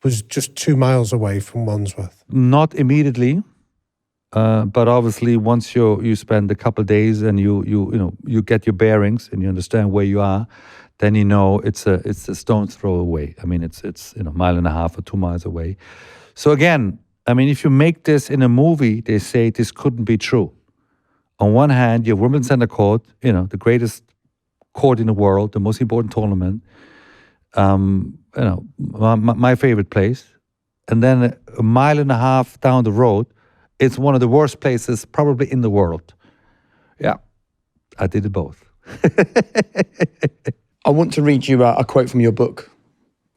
was just 2 miles away from Wandsworth? Not immediately. But obviously, once you spend a couple of days and you get your bearings and you understand where you are, then it's a stone's throw away. I mean, it's a mile and a half or 2 miles away. So again, I mean, if you make this in a movie, they say this couldn't be true. On one hand, you have Wimbledon Centre Court, the greatest court in the world, the most important tournament. My favorite place, and then a mile and a half down the road, it's one of the worst places probably in the world. Yeah, I did it both. I want to read you a quote from your book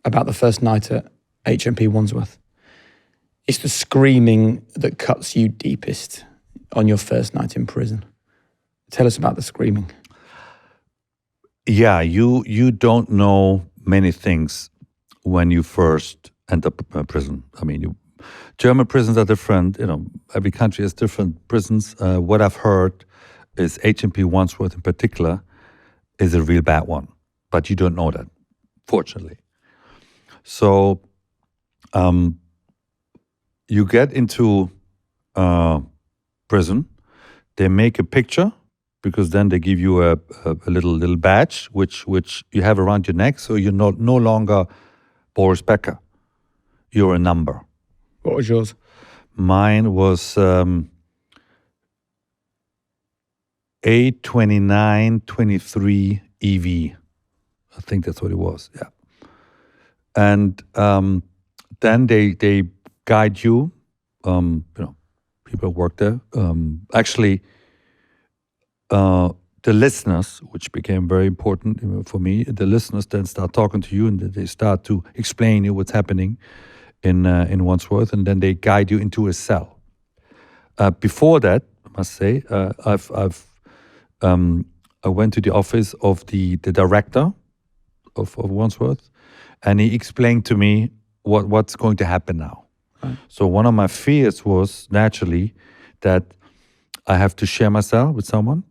about the first night at HMP Wandsworth. It's the screaming that cuts you deepest on your first night in prison. Tell us about the screaming. Yeah, you don't know many things when you first enter prison. I mean, German prisons are different. Every country has different prisons. What I've heard is HMP Wandsworth in particular is a real bad one, but you don't know that, fortunately. So you get into prison. They make a picture because then they give you a little badge which you have around your neck, so you're no longer Boris Becker. You're a number. What was yours? Mine was A2923 EV. I think that's what it was. Yeah. And then they guide you. People work there. Actually, the listeners, which became very important for me, the listeners then start talking to you, and they start to explain you what's happening in Wandsworth, and then they guide you into a cell. Before that, I must say, I went to the office of the director of Wandsworth, and he explained to me what's going to happen now. Right. So one of my fears was naturally that I have to share my cell with someone,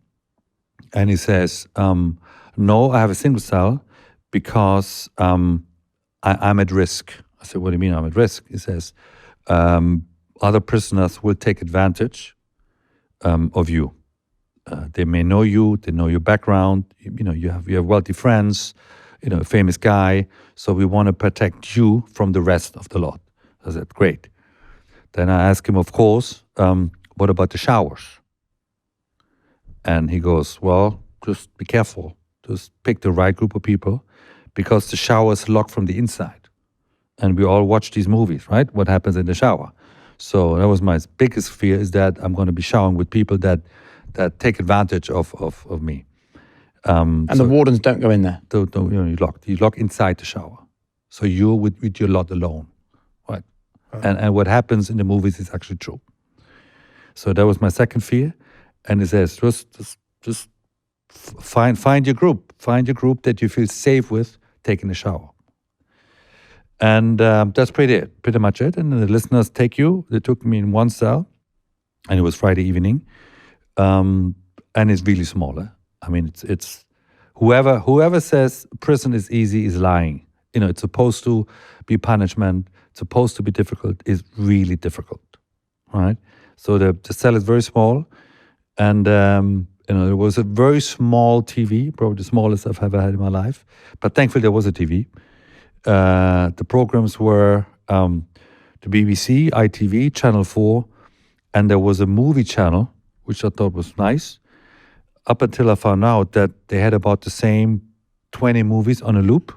and he says, "No, I have a single cell because I'm at risk." I said, "What do you mean I'm at risk?" He says, "Other prisoners will take advantage of you. They may know you, they know your background. You have wealthy friends, a famous guy. So we want to protect you from the rest of the lot." I said, "Great." Then I asked him, of course, what about the showers? And he goes, "Well, just be careful. Just pick the right group of people, because the shower is locked from the inside. And we all watch these movies, right? What happens in the shower?" So that was my biggest fear, is that I'm going to be showering with people that take advantage of me. And the wardens don't go in there? You lock inside the shower. So you're with your lot alone, right? And what happens in the movies is actually true. So that was my second fear. And it says, just find your group. Find your group that you feel safe with taking a shower. And that's pretty much it. And the listeners they took me in one cell, and it was Friday evening. And it's really small. I mean, it's whoever says prison is easy is lying. it's supposed to be punishment, it's supposed to be difficult, is really difficult, right? So the cell is very small, and there was a very small TV, probably the smallest I've ever had in my life. But thankfully, there was a TV. The programs were the BBC, ITV, Channel 4, and there was a movie channel, which I thought was nice, up until I found out that they had about the same 20 movies on a loop.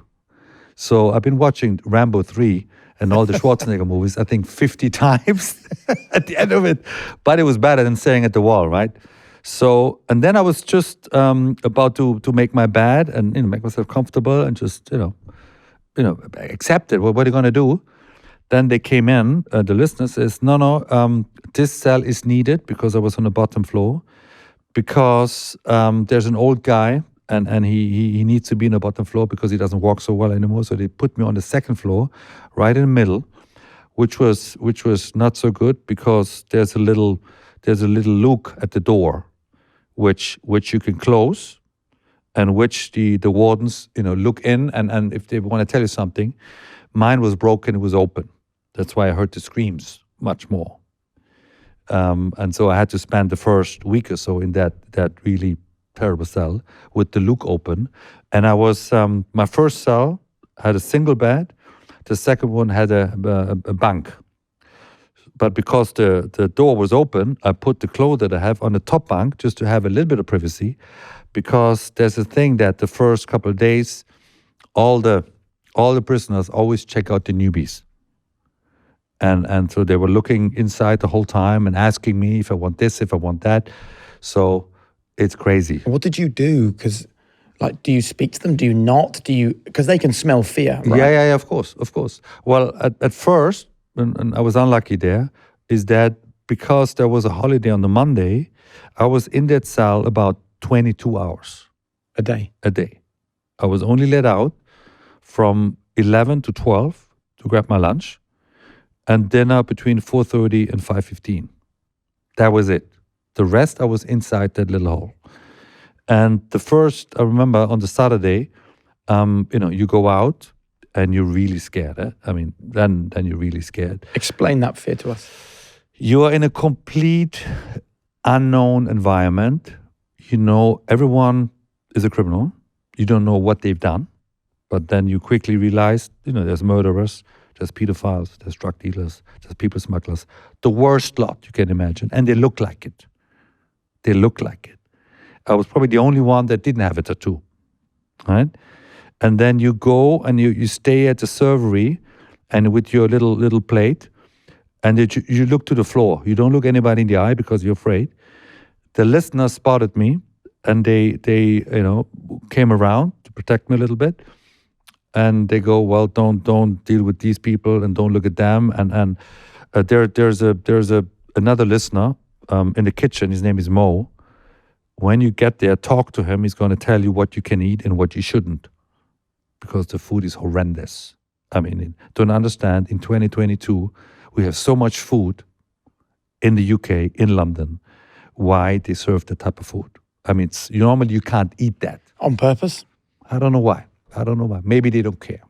So I've been watching Rambo 3 and all the Schwarzenegger movies, I think 50 times at the end of it. But it was better than staring at the wall, right? So, and then I was just about to make my bed and make myself comfortable and just accept it. What are you going to do? Then they came in. The listener says, "No, this cell is needed because I was on the bottom floor because there's an old guy and he needs to be in the bottom floor because he doesn't walk so well anymore. So they put me on the second floor, right in the middle, which was not so good because there's a little loop at the door, which you can close, and which the wardens look in and if they want to tell you something. Mine was broken; it was open. That's why I heard the screams much more. And so I had to spend the first week or so in that really terrible cell with the loop open. And I was my first cell had a single bed. The second one had a bunk. But because the door was open, I put the clothes that I have on the top bunk just to have a little bit of privacy. Because there's a thing that the first couple of days, all the prisoners always check out the newbies. And so they were looking inside the whole time and asking me if I want this, if I want that. So it's crazy. What did you do? Because, do you speak to them? Do you not? Because they can smell fear, right? Yeah, of course. Well, at first, and I was unlucky there, is that because there was a holiday on the Monday, I was in that cell about 22 hours. A day? A day. I was only let out from 11 to 12 to grab my lunch, and dinner between 4:30 and 5:15. That was it. The rest, I was inside that little hole. And the first, I remember on the Saturday, you go out and you're really scared. Then you're really scared. Explain that fear to us. You are in a complete unknown environment. Everyone is a criminal. You don't know what they've done. But then you quickly realize, there's murderers, there's pedophiles, there's drug dealers, there's people smugglers. The worst lot you can imagine. And they look like it. I was probably the only one that didn't have a tattoo, right? And then you go and you stay at the servery and with your little plate, and you look to the floor. You don't look anybody in the eye because you're afraid. The listener spotted me, and they came around to protect me a little bit. And they go, well, don't deal with these people and don't look at them. And there's another listener in the kitchen. His name is Mo. When you get there, talk to him. He's going to tell you what you can eat and what you shouldn't, because the food is horrendous. Don't understand. In 2022, we have so much food in the UK, in London. Why they serve that type of food? Normally you can't eat that on purpose. I don't know why. Maybe they don't care.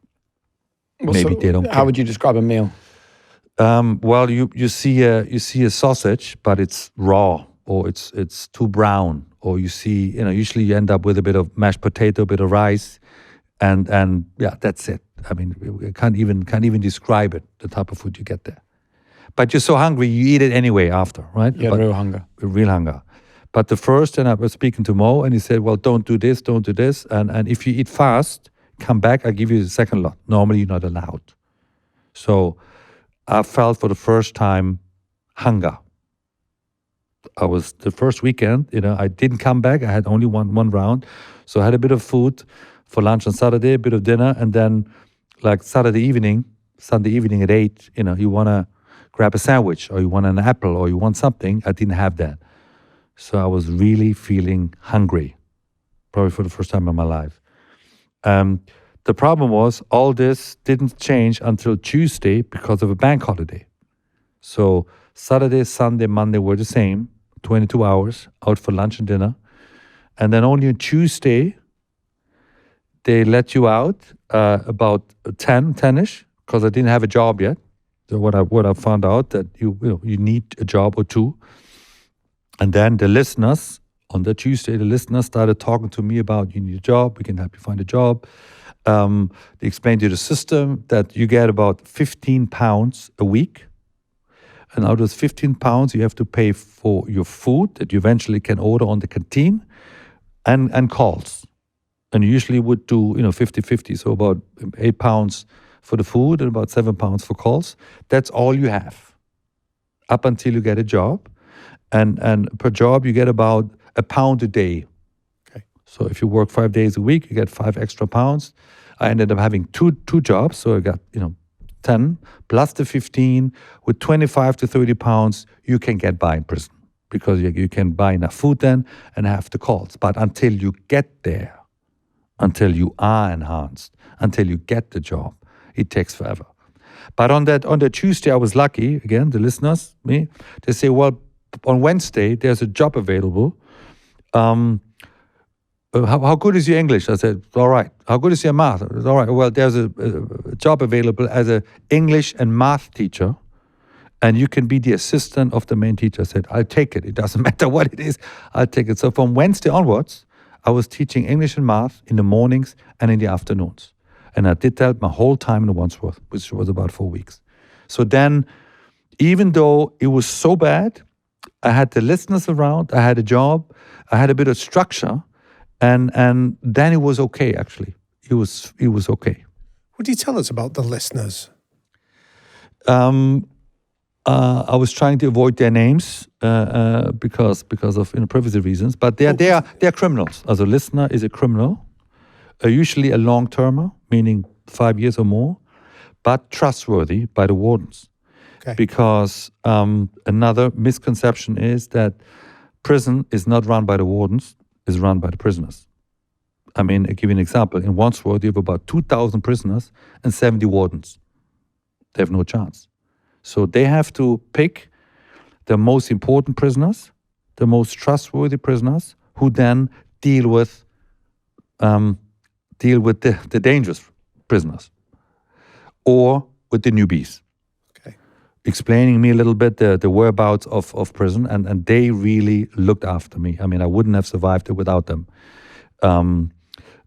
They don't care. How would you describe a meal? Well, you see a sausage, but it's raw, or it's too brown, or you see, usually you end up with a bit of mashed potato, a bit of rice, and yeah, that's it. We can't even describe it, the type of food you get there. But you're so hungry, you eat it anyway after, right? You had real hunger. Real hunger. But the first, and I was speaking to Mo, and he said, well, don't do this, and if you eat fast, come back, I'll give you the second lot. Normally, you're not allowed. So I felt for the first time hunger. I was the first weekend, I didn't come back. I had only one round. So I had a bit of food for lunch on Saturday, a bit of dinner, and then like Sunday evening at 8, you want to grab a sandwich, or you want an apple, or you want something. I didn't have that. So I was really feeling hungry, probably for the first time in my life. The problem was all this didn't change until Tuesday because of a bank holiday. So Saturday, Sunday, Monday were the same, 22 hours out for lunch and dinner. And then only on Tuesday, they let you out about 10-ish, because I didn't have a job yet. So what I found out that you need a job or two. And then the listeners, on the Tuesday, the listeners started talking to me about, you need a job, we can help you find a job. They explained to you the system that you get about £15 a week. And out of those £15, you have to pay for your food that you eventually can order on the canteen and calls. And you usually would do, 50-50, so about £8 for the food and about £7 for calls. That's all you have up until you get a job. And per job, you get about £1 a day. Okay. So if you work 5 days a week, you get £5 extra. I ended up having two jobs, so I got 10 plus the 15. With 25 to 30 pounds, you can get by in prison because you can buy enough food then and have the calls. But until you get there, until you are enhanced, until you get the job, it takes forever. But on that Tuesday, I was lucky. Again, the listeners, me, they say, well, on Wednesday there's a job available. How good is your English? I said, all right. How good is your math? I said, all right. Well, there's a job available as an English and math teacher, and you can be the assistant of the main teacher. I said, I'll take it. It doesn't matter what it is. I'll take it. So from Wednesday onwards, I was teaching English and math in the mornings and in the afternoons. And I did that my whole time in the Wandsworth, which was about 4 weeks. So then, even though it was so bad, I had the listeners around, I had a job, I had a bit of structure, and then it was okay, actually. It was okay. Would you tell us about the listeners? I was trying to avoid their names because of privacy reasons, but they are criminals. As a listener is a criminal, usually a long-termer, meaning 5 years or more, but trustworthy by the wardens. Okay. Because another misconception is that prison is not run by the wardens, is run by the prisoners. I mean, I'll give you an example. In Wandsworth, you have about 2,000 prisoners and 70 wardens. They have no chance. So they have to pick the most important prisoners, the most trustworthy prisoners, who then deal with the dangerous prisoners or with the newbies. Okay. Explaining me a little bit the whereabouts of prison, and they really looked after me. I mean, I wouldn't have survived it without them. And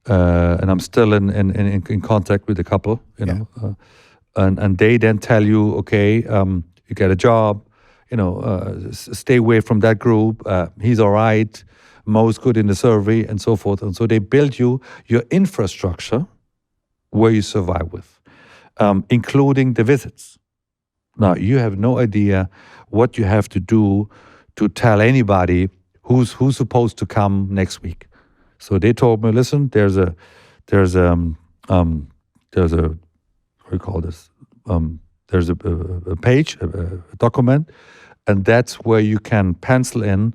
I'm still in contact with a couple, you know. And they then tell you, okay, you get a job, stay away from that group. He's all right, Mo's good in the survey, and so forth. And so they build you your infrastructure where you survive with, including the visits. Now, you have no idea what you have to do to tell anybody who's supposed to come next week. So they told me, listen, there's a what do you call this? There's a page, a document, and that's where you can pencil in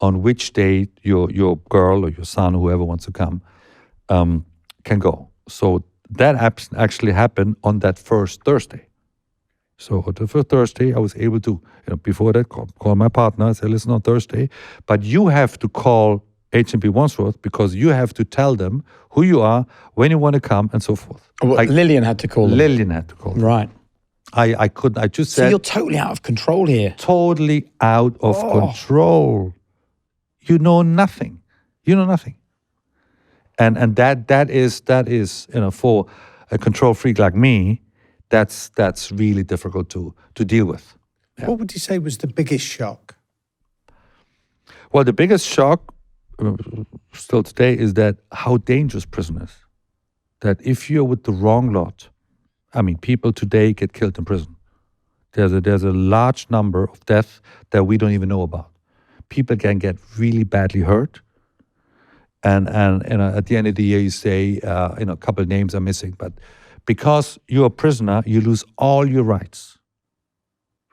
on which day your girl or your son, whoever wants to come, can go. So that actually happened on that first Thursday. So on the first Thursday, I was able to, before that, call my partner. I said, listen, on Thursday, but you have to call HMP Wandsworth because you have to tell them who you are, when you want to come, and so forth. Well, Lillian had to call them. Lillian had to call them. Right. I couldn't. I just So said. you're totally out of control here. Totally out of control. You know nothing. You know nothing. And that is for a control freak like me, that's really difficult to deal with. Yeah. What would you say was the biggest shock? Well, the biggest shock still today is that how dangerous prison is. That if you're with the wrong lot, I mean, people today get killed in prison. There's a large number of deaths that we don't even know about. People can get really badly hurt, and at the end of the year you say, a couple of names are missing, but because you're a prisoner, you lose all your rights.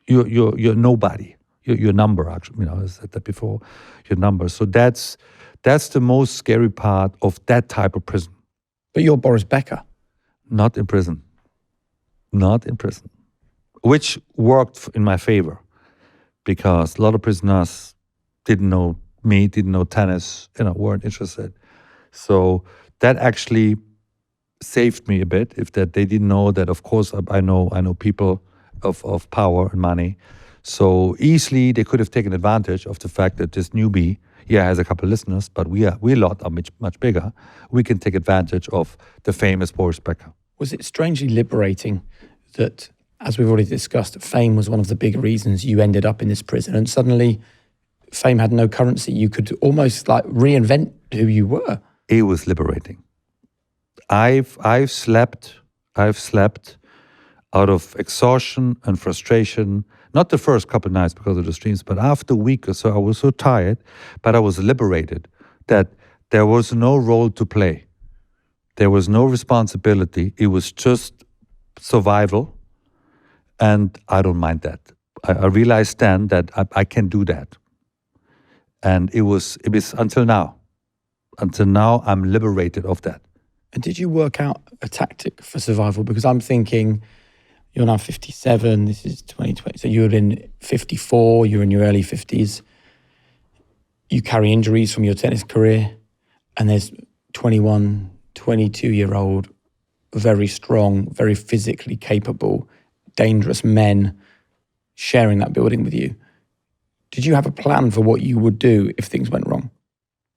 You're nobody. Your number, actually, I said that before. Your number. So that's the most scary part of that type of prison. But you're Boris Becker. Not in prison. Not in prison. Which worked in my favor because a lot of prisoners didn't know me, didn't know tennis, weren't interested. So that actually saved me a bit. If that they didn't know that, of course, I know people of power and money. So easily they could have taken advantage of the fact that this newbie, has a couple of listeners, but we a lot are much bigger. We can take advantage of the famous Boris Becker. Was it strangely liberating that, as we've already discussed, fame was one of the big reasons you ended up in this prison, and suddenly fame had no currency? You could almost like reinvent who you were. It was liberating. I've slept out of exhaustion and frustration. Not the first couple of nights because of the streams, but after a week or so, I was so tired, but I was liberated that there was no role to play. There was no responsibility. It was just survival, and I don't mind that. I realized then that I can do that. And it was until now. Until now, I'm liberated of that. And did you work out a tactic for survival? Because I'm thinking, you're now 57, this is 2020, so you're in 54, you're in your early 50s. You carry injuries from your tennis career, and there's 21, 22-year-old, very strong, very physically capable, dangerous men sharing that building with you. Did you have a plan for what you would do if things went wrong?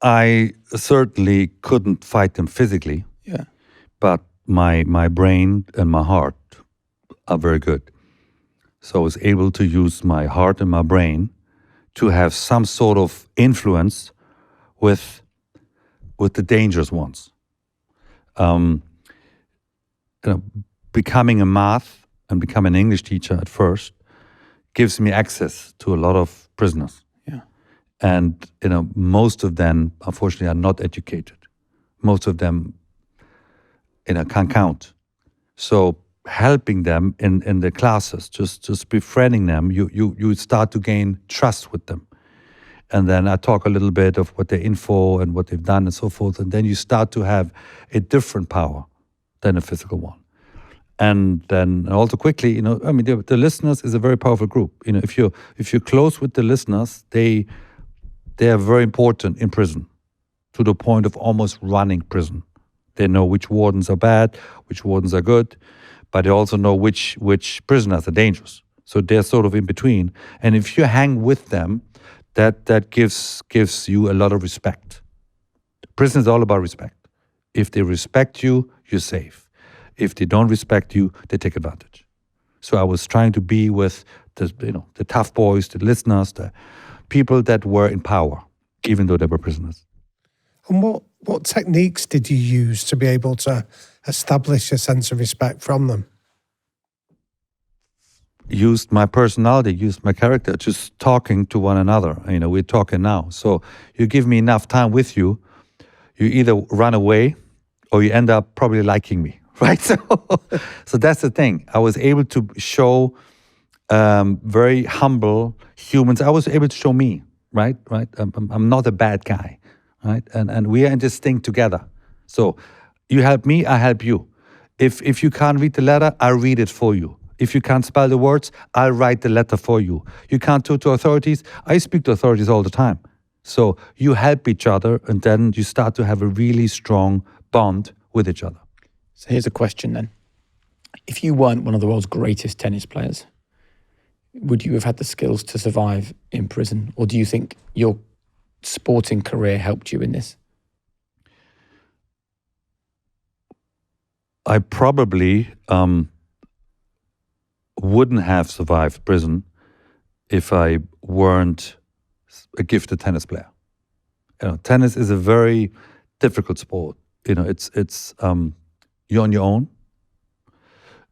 I certainly couldn't fight them physically. Yeah. But my brain and my heart are very good. So I was able to use my heart and my brain to have some sort of influence with the dangerous ones. Becoming a math and becoming an English teacher at first gives me access to a lot of prisoners. Yeah. And most of them, unfortunately, are not educated. Most of them can't count. So helping them in the classes, just befriending them, you start to gain trust with them. And then I talk a little bit of what they're in for and what they've done and so forth. And then you start to have a different power than a physical one. And then also quickly, the listeners is a very powerful group. If you're close with the listeners, they are very important in prison, to the point of almost running prison. They know which wardens are bad, which wardens are good, but they also know which prisoners are dangerous. So they're sort of in between. And if you hang with them, that gives you a lot of respect. Prison is all about respect. If they respect you, you're safe. If they don't respect you, they take advantage. So I was trying to be with the tough boys, the listeners, the people that were in power, even though they were prisoners. And what techniques did you use to be able to establish a sense of respect from them? Used my personality, used my character, just talking to one another. We're talking now. So you give me enough time with you, you either run away or you end up probably liking me, right? So that's the thing. I was able to show very humble humans. I was able to show me, right? I'm not a bad guy, right? And we are in this thing together. So you help me, I help you. If you can't read the letter, I'll read it for you. If you can't spell the words, I'll write the letter for you. You can't talk to authorities, I speak to authorities all the time. So you help each other, and then you start to have a really strong bond with each other. So here's a question then. If you weren't one of the world's greatest tennis players, would you have had the skills to survive in prison? Or do you think your sporting career helped you in this? I probably wouldn't have survived prison if I weren't a gifted tennis player. Tennis is a very difficult sport. It's you're on your own.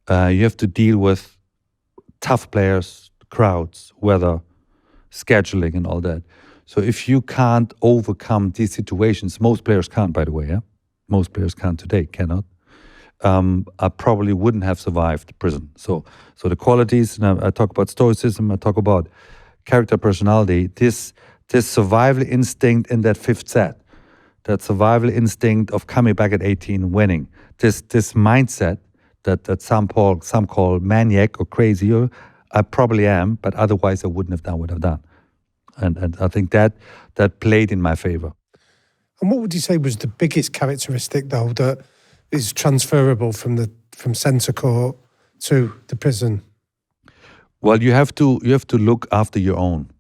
You have to deal with tough players, crowds, weather, scheduling, and all that. So if you can't overcome these situations, most players can't, by the way. Yeah, most players can't today, cannot. I probably wouldn't have survived prison. So the qualities, I talk about Stoicism, I talk about character, personality, this survival instinct in that fifth set, that survival instinct of coming back at 18 winning, this mindset that some call maniac or crazy, or I probably am, but otherwise I wouldn't have done what I've done. And I think that played in my favor. And what would you say was the biggest characteristic, though, that is transferable from centre court to the prison? Well, you have to look after your own.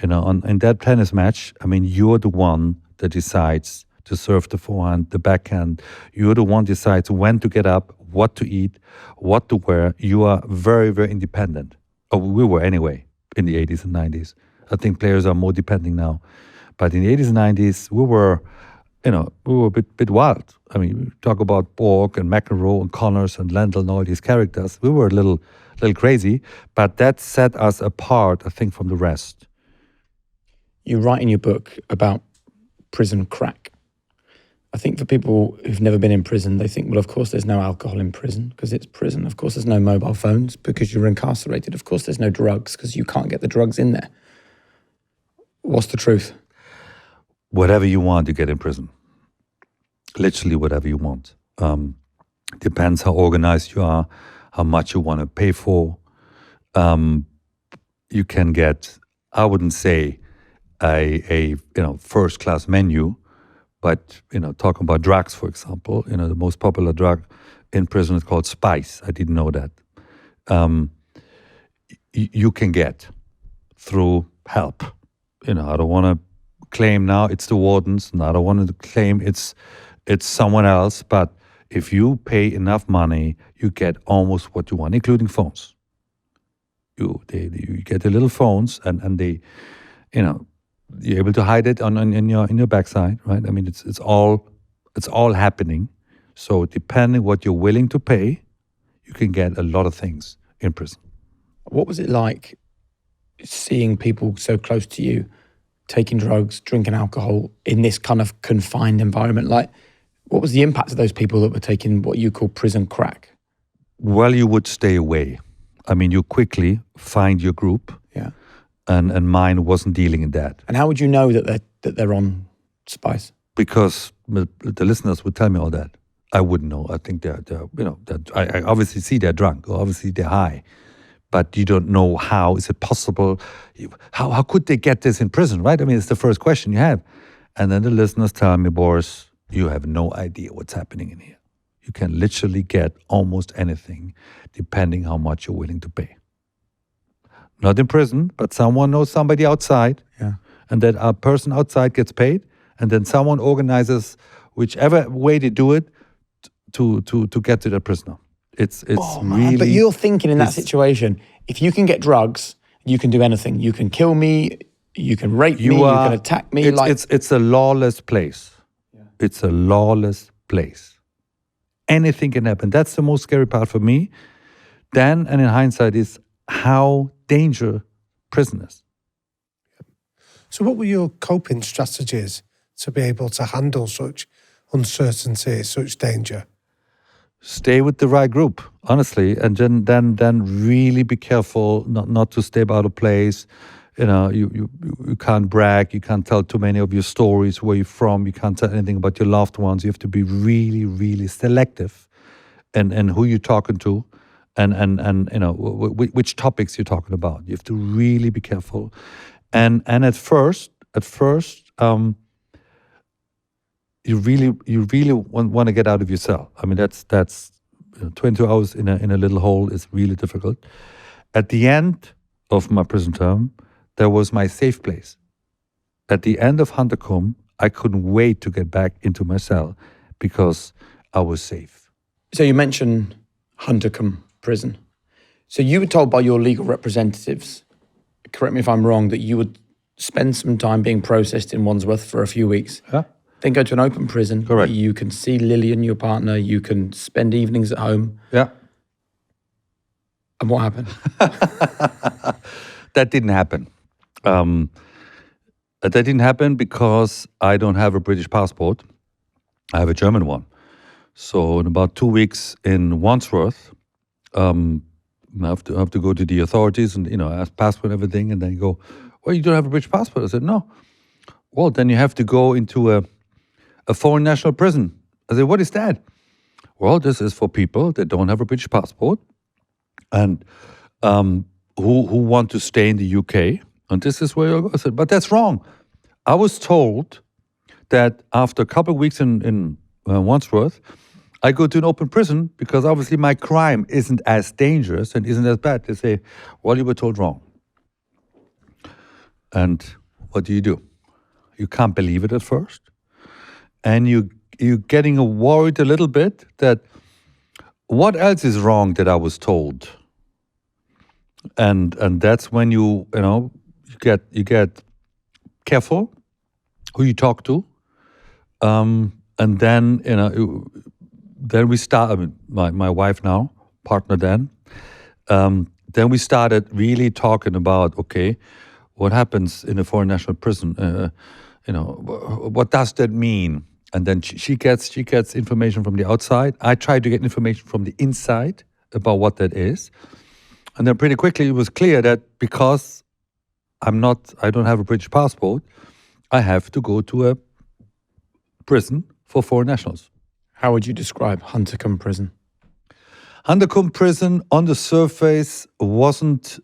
In that tennis match, I mean, you're the one that decides to serve the forehand, the backhand. You're the one decides when to get up, what to eat, what to wear. You are very, very independent. Oh, we were anyway in the 80s and 90s. I think players are more depending now. But in the 80s and 90s, we were a bit wild. I mean, we talk about Borg and McEnroe and Connors and Lendl and all these characters. We were a little crazy, but that set us apart, I think, from the rest. You write in your book about prison crack. I think for people who've never been in prison, they think, well, of course there's no alcohol in prison because it's prison. Of course there's no mobile phones because you're incarcerated. Of course there's no drugs because you can't get the drugs in there. What's the truth? Whatever you want, you get in prison. Literally whatever you want. Depends how organized you are, how much you want to pay for. You can get, I wouldn't say a first class menu, but talking about drugs, for example, the most popular drug in prison is called spice. I didn't know that. You can get through help. I don't want to claim now it's the wardens, and I don't want to claim it's someone else. But if you pay enough money, you get almost what you want, including phones. You get the little phones, and they, you're able to hide it in your backside, right? I mean, it's all happening. So depending what you're willing to pay, you can get a lot of things in prison. What was it like seeing people so close to you taking drugs, drinking alcohol in this kind of confined environment? Like, what was the impact of those people that were taking what you call prison crack? Well, you would stay away. I mean, you quickly find your group. Yeah. And mine wasn't dealing in that. And how would you know that they're on spice? Because the listeners would tell me all that. I wouldn't know. I think I obviously see they're drunk, or obviously they're high, but you don't know how. Is it possible? How could they get this in prison, right? I mean, it's the first question you have. And then the listeners tell me, Boris, you have no idea what's happening in here. You can literally get almost anything, depending how much you're willing to pay. Not in prison, but someone knows somebody outside, and that a person outside gets paid, and then someone organizes whichever way they do it to get to the prisoner. It's really. But you're thinking in that situation, if you can get drugs, you can do anything. You can kill me, you can rape me, you can attack me. It's a lawless place. Yeah. It's a lawless place. Anything can happen. That's the most scary part for me. Then, and in hindsight, is how dangerous prison is. So what were your coping strategies to be able to handle such uncertainty, such danger? Stay with the right group, honestly, and then really be careful not to step out of place. You can't brag, you can't tell too many of your stories, where you're from, you can't tell anything about your loved ones. You have to be really, really selective in who you're talking to. And which topics you're talking about. You have to really be careful. And at first, you really want to get out of your cell. I mean, that's 22 hours in a little hole is really difficult. At the end of my prison term, there was my safe place. At the end of Huntercombe, I couldn't wait to get back into my cell because I was safe. So you mentioned Huntercombe prison. So you were told by your legal representatives, correct me if I'm wrong, that you would spend some time being processed in Wandsworth for a few weeks, then go to an open prison. Correct. You can see Lillian, your partner, you can spend evenings at home. Yeah. And what happened? That didn't happen. That didn't happen because I don't have a British passport. I have a German one. So in about 2 weeks in Wandsworth, I have to go to the authorities and ask passport and everything, and then you go, well, you don't have a British passport. I said, no. Well, then you have to go into a foreign national prison. I said, what is that? Well, this is for people that don't have a British passport and who want to stay in the UK, and this is where you'll go. I said, but that's wrong. I was told that after a couple of weeks in Wandsworth, I go to an open prison because obviously my crime isn't as dangerous and isn't as bad. They say, well, you were told wrong. And what do? You can't believe it at first. And you're getting worried a little bit that what else is wrong that I was told? And that's when you get careful who you talk to. And then, then we start, I mean, my wife now, partner then we started really talking about, okay, what happens in a foreign national prison? What does that mean? And then she gets information from the outside. I try to get information from the inside about what that is. And then pretty quickly it was clear that because I don't have a British passport, I have to go to a prison for foreign nationals. How would you describe Huntercombe Prison? Huntercombe Prison on the surface wasn't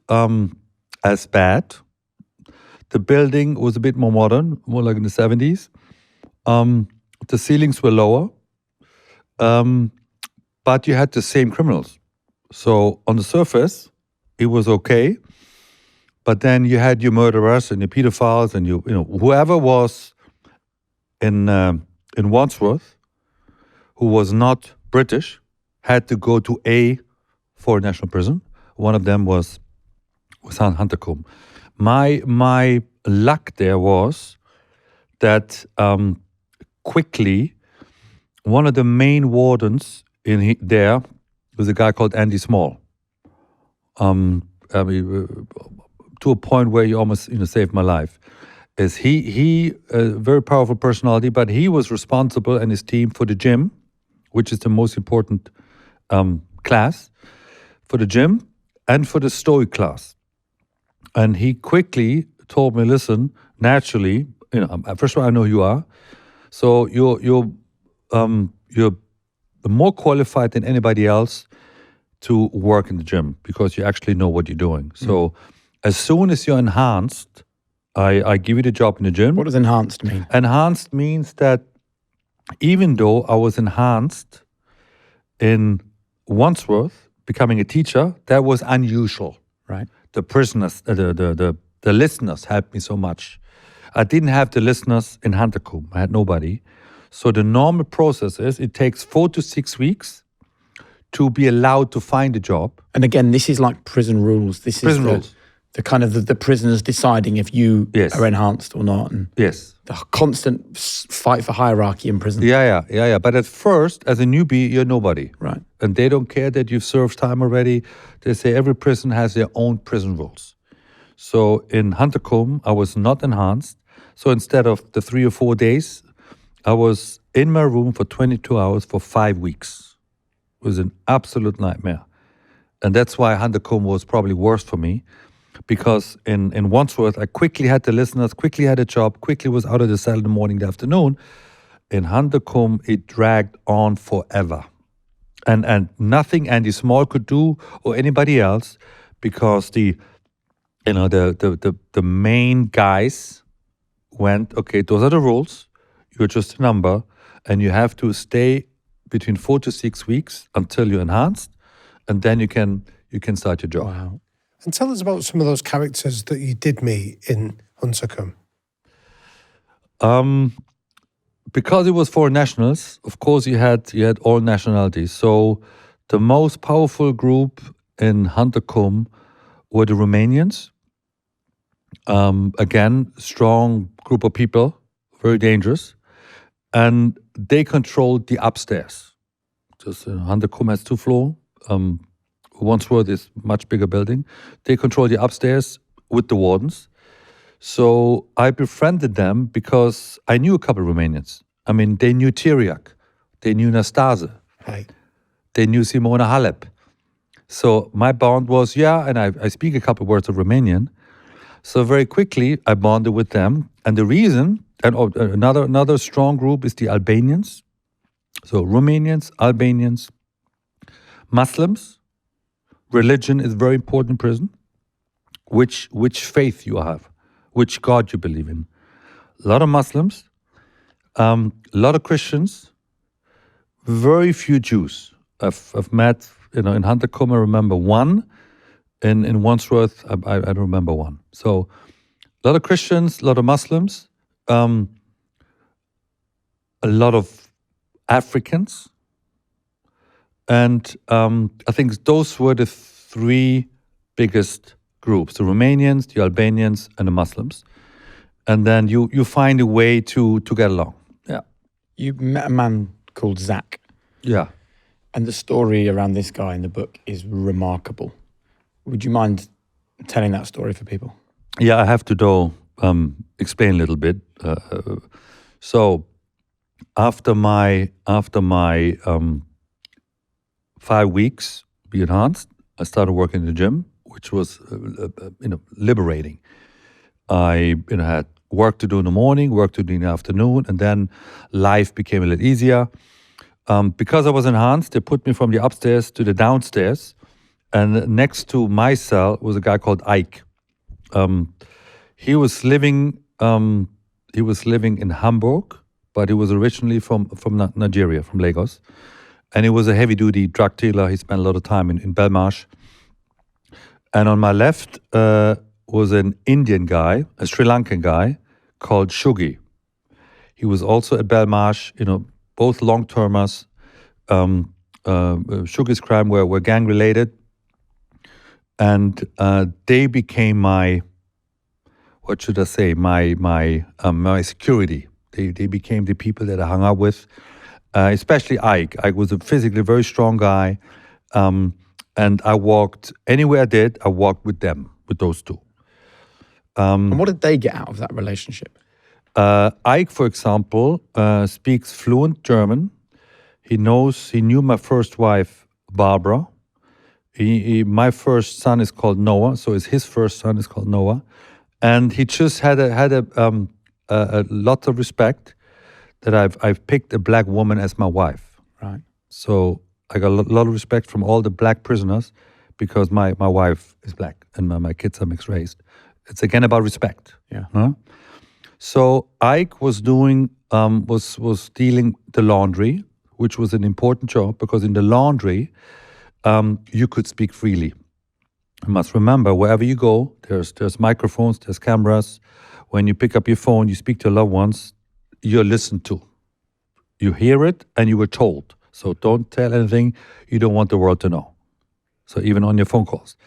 as bad. The building was a bit more modern, more like in the 70s. The ceilings were lower, but you had the same criminals. So on the surface, it was okay. But then you had your murderers and your pedophiles and whoever was in Wandsworth, who was not British, had to go to a foreign national prison. One of them was Huntercombe. My luck there was that quickly one of the main wardens there was a guy called Andy Small. To a point where he almost saved my life. Is he a very powerful personality, but he was responsible and his team for the gym, which is the most important class, for the gym and for the Stoic class. And he quickly told me, listen, naturally, first of all, I know who you are, so you're more qualified than anybody else to work in the gym because you actually know what you're doing. So as soon as you're enhanced, I give you the job in the gym. What does enhanced mean? Enhanced means that even though I was enhanced in Wandsworth, becoming a teacher, that was unusual. Right. The prisoners, the listeners helped me so much. I didn't have the listeners in Huntercombe. I had nobody. So the normal process is it takes 4 to 6 weeks to be allowed to find a job. And again, this is like prison rules. This prison is rules. The kind of the prisoners deciding if you are enhanced or not. And yes. The constant fight for hierarchy in prison. Yeah. But at first, as a newbie, you're nobody. Right. And they don't care that you've served time already. They say every prison has their own prison rules. So in Huntercombe, I was not enhanced. So instead of the 3 or 4 days, I was in my room for 22 hours for 5 weeks. It was an absolute nightmare. And that's why Huntercombe was probably worse for me. Because in Wandsworth, I quickly had the listeners, quickly had a job, quickly was out of the cell in the morning, the afternoon. In Huntercombe, it dragged on forever. And nothing Andy Small could do or anybody else, because the main guys went, okay, those are the rules. You're just a number, and you have to stay between 4 to 6 weeks until you're enhanced, and then you can start your job. Wow. And tell us about some of those characters that you did meet in Huntercombe. Because it was foreign nationals, of course you had all nationalities. So the most powerful group in Huntercombe were the Romanians. Again, strong group of people, very dangerous. And they controlled the upstairs. Just Huntercombe has 2 floors. Wandsworth is much bigger building. They control the upstairs with the wardens. So I befriended them because I knew a couple of Romanians. I mean, they knew Tiriac. They knew Nastase. Right. They knew Simona Halep. So my bond was, and I speak a couple of words of Romanian. So very quickly, I bonded with them. And the reason, and another strong group is the Albanians. So Romanians, Albanians, Muslims. Religion is very important in prison. Which faith you have, which God you believe in. A lot of Muslims, a lot of Christians, very few Jews. I've met, in Huntercombe, I remember one. In Wandsworth, I don't remember one. So a lot of Christians, a lot of Muslims, a lot of Africans. And I think those were the three biggest groups, the Romanians, the Albanians, and the Muslims. And then you find a way to get along. Yeah. You met a man called Zach. Yeah. And the story around this guy in the book is remarkable. Would you mind telling that story for people? Yeah, I have to though explain a little bit. So after my 5 weeks be enhanced, I started working in the gym, which was liberating. I had work to do in the morning, work to do in the afternoon, and then life became a little easier. Because I was enhanced, they put me from the upstairs to the downstairs, and next to my cell was a guy called Ike. He was living in Hamburg, but he was originally from Nigeria, from Lagos, and he was a heavy-duty drug dealer. He spent a lot of time in Belmarsh. And on my left was an Indian guy, a Sri Lankan guy called Shuggy. He was also at Belmarsh, both long-termers. Shuggy's crime were gang-related. And they became my security. They became the people that I hung out with, especially Ike. Ike was a physically very strong guy. And I walked, anywhere I walked with them, with those two. And what did they get out of that relationship? Ike, for example, speaks fluent German. He knew my first wife, Barbara. My first son is called Noah, so his first son is called Noah. And he just had a lot of respect that I've picked a black woman as my wife. Right. So I got a lot of respect from all the black prisoners because my wife is black and my kids are mixed race. It's again about respect. Yeah. Huh? So Ike was dealing the laundry, which was an important job because in the laundry you could speak freely. You must remember wherever you go, there's microphones, there's cameras. When you pick up your phone, you speak to loved ones, you're listened to. You hear it and you were told. So don't tell anything you don't want the world to know. So even on your phone calls.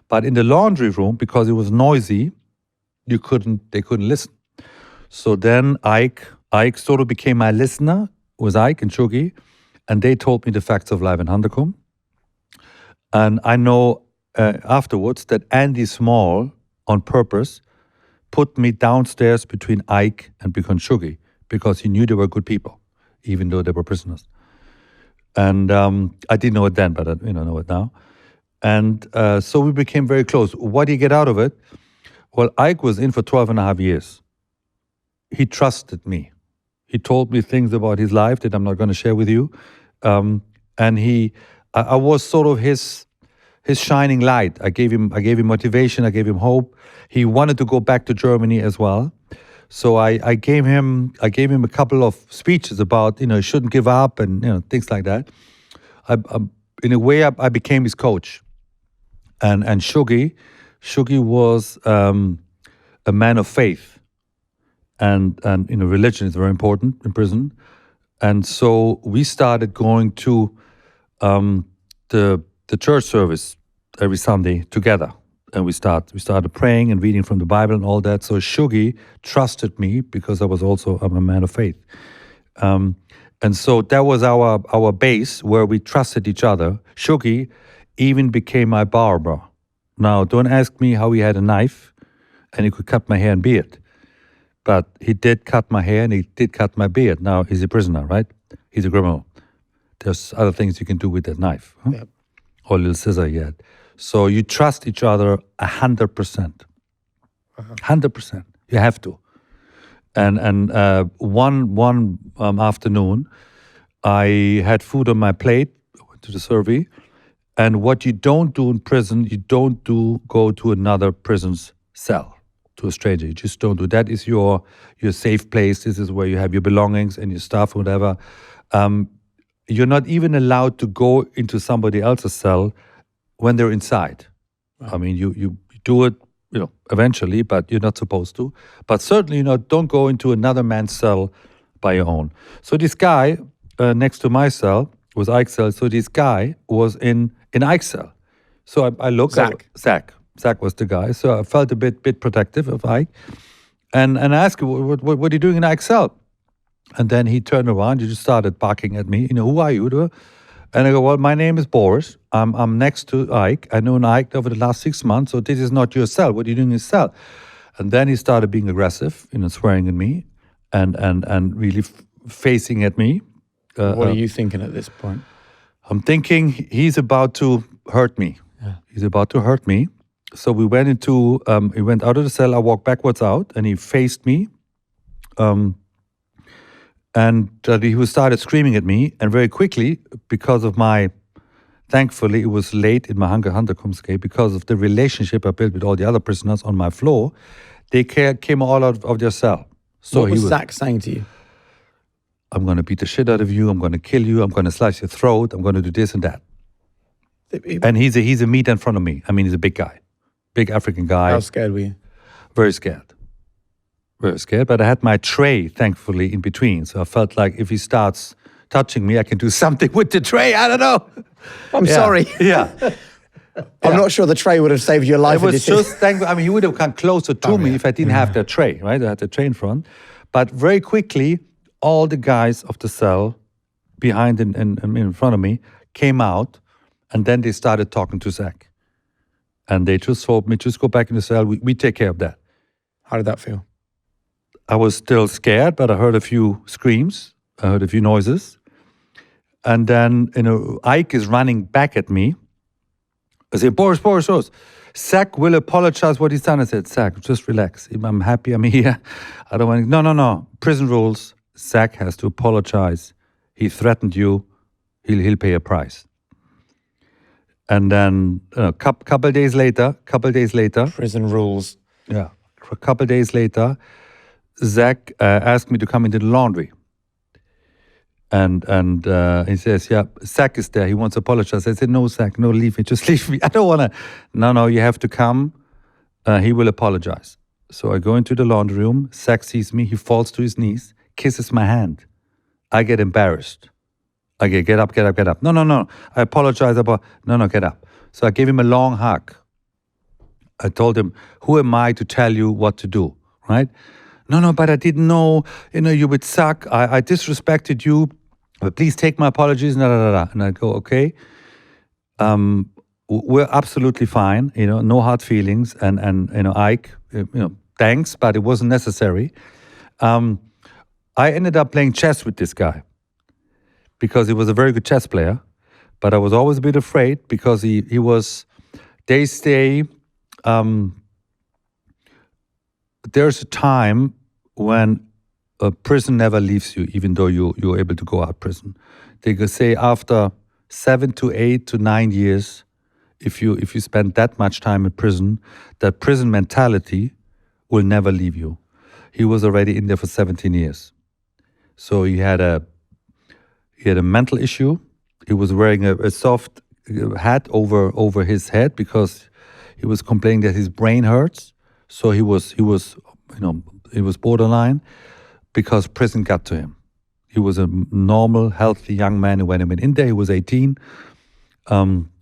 But in the laundry room, because it was noisy, they couldn't listen. So then Ike sort of became my listener, was Ike and Shuggy, and they told me the facts of life in Huntercombe. And I know afterwards that Andy Small, on purpose, put me downstairs between Ike and Shuggy because he knew they were good people, even though they were prisoners. And I didn't know it then, but I know it now. And so we became very close. What did he get out of it? Well, Ike was in for 12 and a half years. He trusted me. He told me things about his life that I'm not going to share with you. And I was sort of his shining light. I gave him motivation. I gave him hope. He wanted to go back to Germany as well. So I gave him a couple of speeches about he shouldn't give up and things like that. In a way, I became his coach. And Shuggy was a man of faith, and religion is very important in prison. And so we started going to the church service every Sunday together. And we started praying and reading from the Bible and all that. So Shuggy trusted me because I'm a man of faith. And so that was our base where we trusted each other. Shuggy even became my barber. Now, don't ask me how he had a knife and he could cut my hair and beard. But he did cut my hair and he did cut my beard. Now, he's a prisoner, right? He's a criminal. There's other things you can do with that knife. Huh? Yep. Or a little scissor yet. So you trust each other 100%. 100%. You have to. And one afternoon, I had food on my plate. I went to the survey. And what you don't do in prison, you don't go to another prison's cell, to a stranger. You just don't do that. Is your safe place. This is where you have your belongings and your stuff, whatever. you're not even allowed to go into somebody else's cell when they're inside. I mean, you do it, eventually, but you're not supposed to. But certainly, don't go into another man's cell by your own. So this guy next to my cell was Ike's cell. So this guy was in Ike's cell. So I looked at Zach. Zach was the guy. So I felt a bit protective of Ike. And I asked him, what are you doing in Ike's cell? And then he turned around. He just started barking at me. Who are you? And I go, well, my name is Boris. I'm next to Ike. I know Ike over the last 6 months, so this is not your cell. What are you doing in his cell? And then he started being aggressive, swearing at me and really facing at me. What are you thinking at this point? I'm thinking he's about to hurt me. Yeah. He's about to hurt me. So we went he went out of the cell. I walked backwards out, and he faced me. And he started screaming at me, and very quickly, because of thankfully it was late in my Hunterkomstgate, because of the relationship I built with all the other prisoners on my floor, they came all out of their cell. So what was Zach saying to you? I'm going to beat the shit out of you, I'm going to kill you, I'm going to slice your throat, I'm going to do this and that. And he's a meat in front of me. I mean, he's a big guy, big African guy. How scared were you? Very scared. Very scared, but I had my tray, thankfully, in between. So I felt like if he starts touching me, I can do something with the tray. I don't know. I'm sorry. Yeah. I'm not sure the tray would have saved your life. It was just he would have come closer to me if I didn't have the tray, right? I had the tray in front. But very quickly, all the guys of the cell behind and in front of me came out, and then they started talking to Zach. And they just told me, just go back in the cell. We take care of that. How did that feel? I was still scared, but I heard a few screams. I heard a few noises. And then, Ike is running back at me. I said, Boris. Zach will apologize what he's done. I said, Zach, just relax. I'm happy I'm here. I don't want to... No. Prison rules. Zach has to apologize. He threatened you. He'll pay a price. And then, couple days later... Prison rules. Yeah. A couple days later... Zach asked me to come into the laundry. And he says, yeah, Zach is there. He wants to apologize. I said, no, Zach, no, leave me. Just leave me. I don't want to. No, you have to come. He will apologize. So I go into the laundry room. Zach sees me. He falls to his knees, kisses my hand. I get embarrassed. I get up. No. I apologize. No, get up. So I gave him a long hug. I told him, who am I to tell you what to do, right? No, but I didn't know, you would suck. I disrespected you. But please take my apologies. And I go, okay. We're absolutely fine. No hard feelings. And Ike, thanks, but it wasn't necessary. I ended up playing chess with this guy because he was a very good chess player. But I was always a bit afraid because he was, they say, there's a time when a prison never leaves you, even though you're able to go out prison. They could say after 7 to 8 to 9 years, if you spend that much time in prison, that prison mentality will never leave you. He was already in there for 17 years. So he had a mental issue. He was wearing a soft hat over his head because he was complaining that his brain hurts. So he was borderline because prison got to him. He was a normal, healthy young man who went in there. He was 18.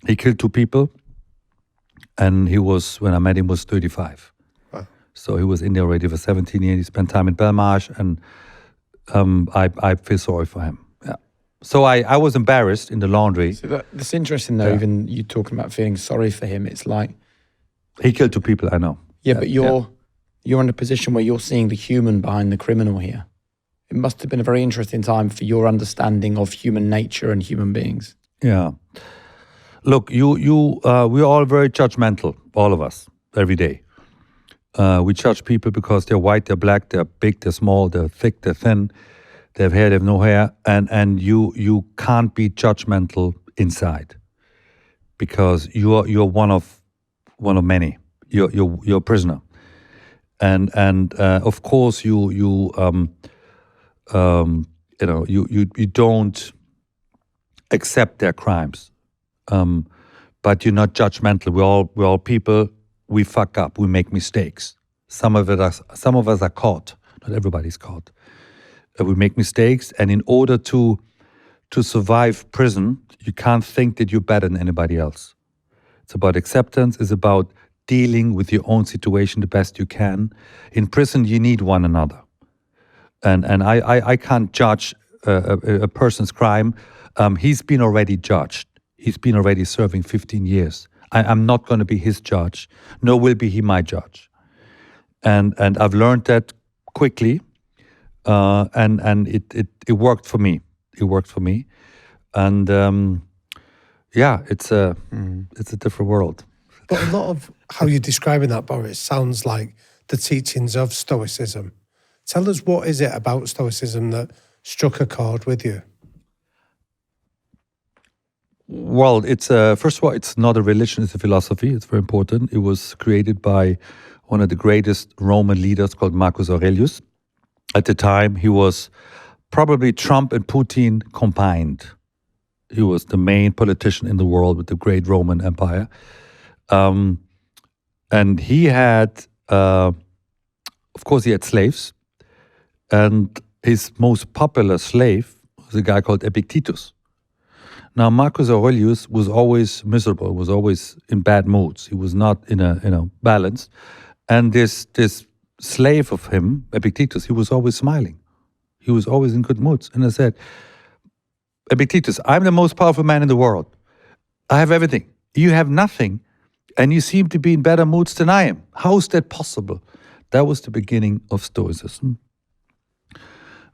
He killed 2 people. And when I met him, was 35. Wow. So he was in there already for 17 years. He spent time in Belmarsh, and I feel sorry for him. Yeah. So I was embarrassed in the laundry. So that's interesting, though, even you talking about feeling sorry for him. It's like... He killed 2 people, I know. Yeah, but you're in a position where you're seeing the human behind the criminal here. It must have been a very interesting time for your understanding of human nature and human beings. Yeah. Look, we're all very judgmental, all of us, every day. We judge people because they're white, they're black, they're big, they're small, they're thick, they're thin, they have hair, they have no hair, and you can't be judgmental inside because you're one of many. You're a prisoner, and of course you don't accept their crimes, but you're not judgmental. We're all people. We fuck up. We make mistakes. Some of us are caught. Not everybody's caught. We make mistakes, and in order to survive prison, you can't think that you're better than anybody else. It's about acceptance. It's about dealing with your own situation the best you can. In prison, you need one another. And I can't judge a person's crime. He's been already judged. He's been already serving 15 years. I'm not going to be his judge, nor will be he my judge. And I've learned that quickly, and it worked for me. It worked for me, and it's a different world. But a lot of how you're describing that, Boris, sounds like the teachings of Stoicism. Tell us, what is it about Stoicism that struck a chord with you? Well, it's first of all, it's not a religion; it's a philosophy. It's very important. It was created by one of the greatest Roman leaders called Marcus Aurelius. At the time, he was probably Trump and Putin combined. He was the main politician in the world with the great Roman Empire. And he had, of course, he had slaves. And his most popular slave was a guy called Epictetus. Now, Marcus Aurelius was always miserable, was always in bad moods. He was not in a balance. And this slave of him, Epictetus, he was always smiling. He was always in good moods. And I said, Epictetus, I'm the most powerful man in the world. I have everything. You have nothing. And you seem to be in better moods than I am. How is that possible? That was the beginning of Stoicism.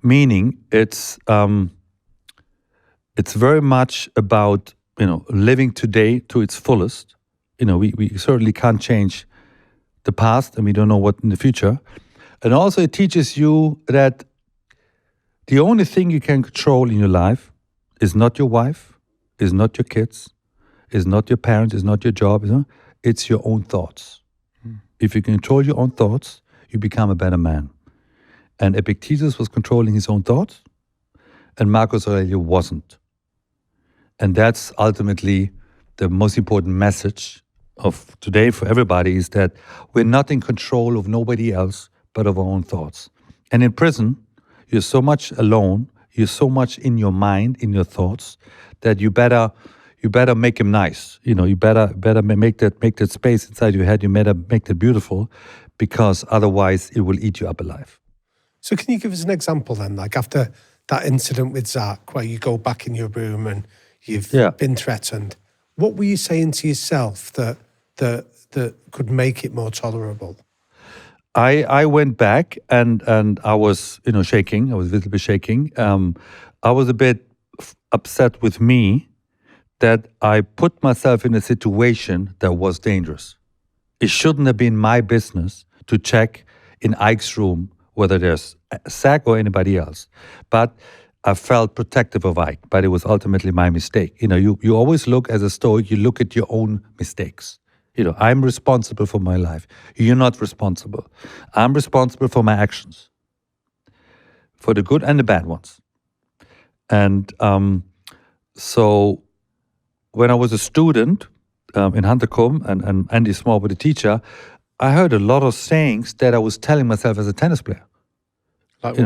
Meaning it's very much about, living today to its fullest. We certainly can't change the past, and we don't know what in the future. And also it teaches you that the only thing you can control in your life is not your wife, is not your kids, is not your parents, is not your job. It's your own thoughts. If you control your own thoughts, you become a better man. And Epictetus was controlling his own thoughts, and Marcus Aurelius wasn't. And that's ultimately the most important message of today for everybody, is that we're not in control of nobody else but of our own thoughts. And in prison, you're so much alone, you're so much in your mind, in your thoughts, that you better make him nice. You better make that space inside your head. You better make that beautiful, because otherwise it will eat you up alive. So can you give us an example then, like after that incident with Zach, where you go back in your room and you've been threatened? What were you saying to yourself that could make it more tolerable? I went back and I was shaking. I was visibly shaking. I was a bit upset with me that I put myself in a situation that was dangerous. It shouldn't have been my business to check in Ike's room whether there's Zach or anybody else. But I felt protective of Ike, but it was ultimately my mistake. You always look, as a Stoic, you look at your own mistakes. I'm responsible for my life. You're not responsible. I'm responsible for my actions, for the good and the bad ones. And so when I was a student in Huntercombe and Andy Small with the teacher, I heard a lot of sayings that I was telling myself as a tennis player. Like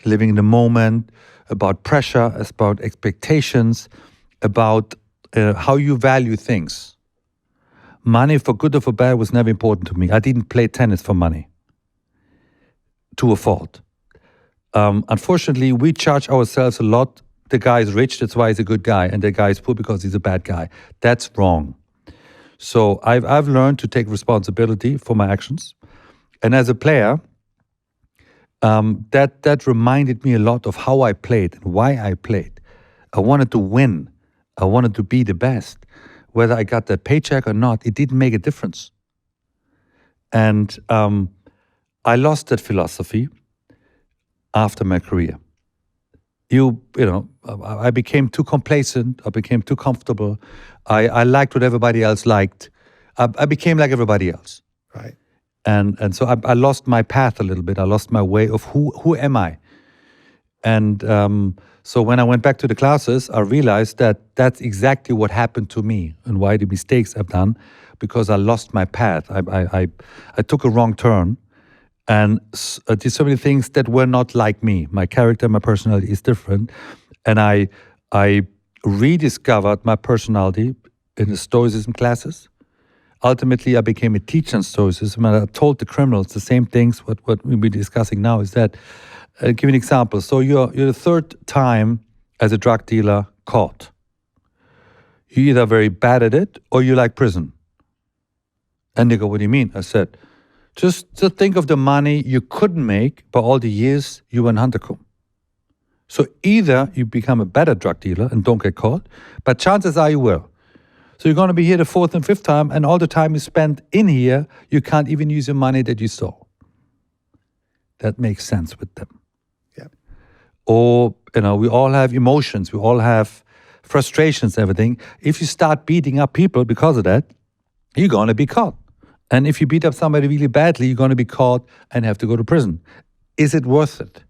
living in the moment, about pressure, about expectations, about how you value things. Money, for good or for bad, was never important to me. I didn't play tennis for money, to a fault. Unfortunately, we charge ourselves a lot. The guy is rich, that's why he's a good guy, and the guy is poor because he's a bad guy. That's wrong. So I've learned to take responsibility for my actions. And as a player, that reminded me a lot of how I played and why I played. I wanted to win. I wanted to be the best. Whether I got that paycheck or not, it didn't make a difference. And I lost that philosophy after my career. I became too complacent. I became too comfortable. I liked what everybody else liked. I became like everybody else. Right. And so I lost my path a little bit. I lost my way of who am I? And so when I went back to the classes, I realized that that's exactly what happened to me and why the mistakes I've done, because I lost my path. I took a wrong turn and did so many things that were not like me. My character, my personality is different. And I rediscovered my personality in the Stoicism classes. Ultimately, I became a teacher in Stoicism, and I told the criminals the same things. What we'll be discussing now is that, give you an example. So you're the third time as a drug dealer caught. You're either very bad at it or you like prison. And they go, what do you mean? I said, just think of the money you couldn't make by all the years you were in Huntercombe. So either you become a better drug dealer and don't get caught, but chances are you will. So you're going to be here the fourth and fifth time, and all the time you spent in here, you can't even use your money that you stole. That makes sense with them. Yeah. Or, we all have emotions, we all have frustrations, everything. If you start beating up people because of that, you're going to be caught. And if you beat up somebody really badly, you're going to be caught and have to go to prison. Is it worth it?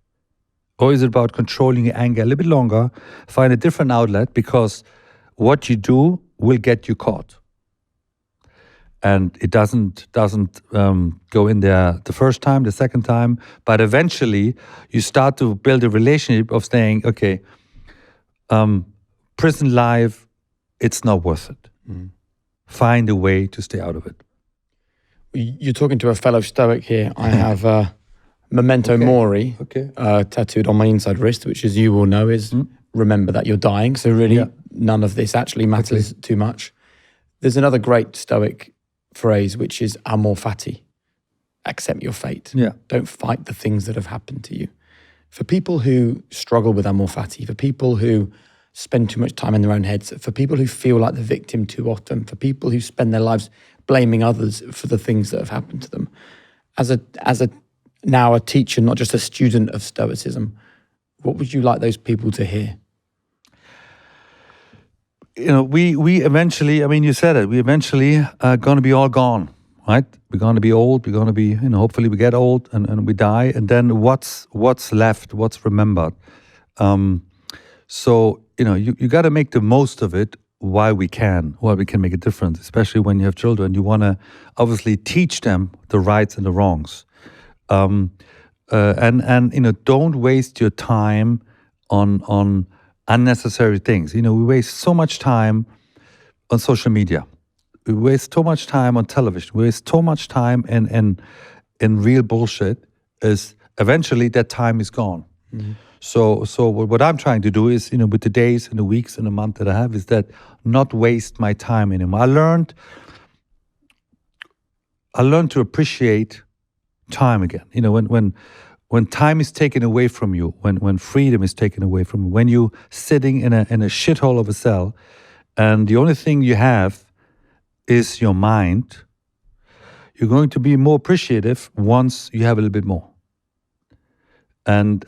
Or is it about controlling your anger a little bit longer, find a different outlet, because what you do will get you caught. And it doesn't go in there the first time, the second time, but eventually you start to build a relationship of saying, okay, prison life, it's not worth it. Find a way to stay out of it. You're talking to a fellow Stoic here. I have Memento Mori tattooed on my inside wrist, which, as you will know, is remember that you're dying. So really, none of this actually matters too much. There's another great Stoic phrase, which is amor fati, accept your fate. Yeah. Don't fight the things that have happened to you. For people who struggle with amor fati, for people who spend too much time in their own heads, for people who feel like the victim too often, for people who spend their lives blaming others for the things that have happened to them, as a now a teacher, not just a student of Stoicism, what would you like those people to hear? We eventually, you said it, we eventually are going to be all gone, right? We're going to be old, we're going to be, hopefully we get old and we die. And then what's left, what's remembered? So, you got to make the most of it while we can make a difference, especially when you have children. You want to obviously teach them the rights and the wrongs. And don't waste your time on unnecessary things. We waste so much time on social media. We waste so much time on television. We waste so much time in real bullshit. Is eventually that time is gone. Mm-hmm. So what I'm trying to do is, with the days and the weeks and the month that I have, is that not waste my time anymore. I learned to appreciate time again. When time is taken away from you, when freedom is taken away from you, when you're sitting in a shithole of a cell, and the only thing you have is your mind, you're going to be more appreciative once you have a little bit more. And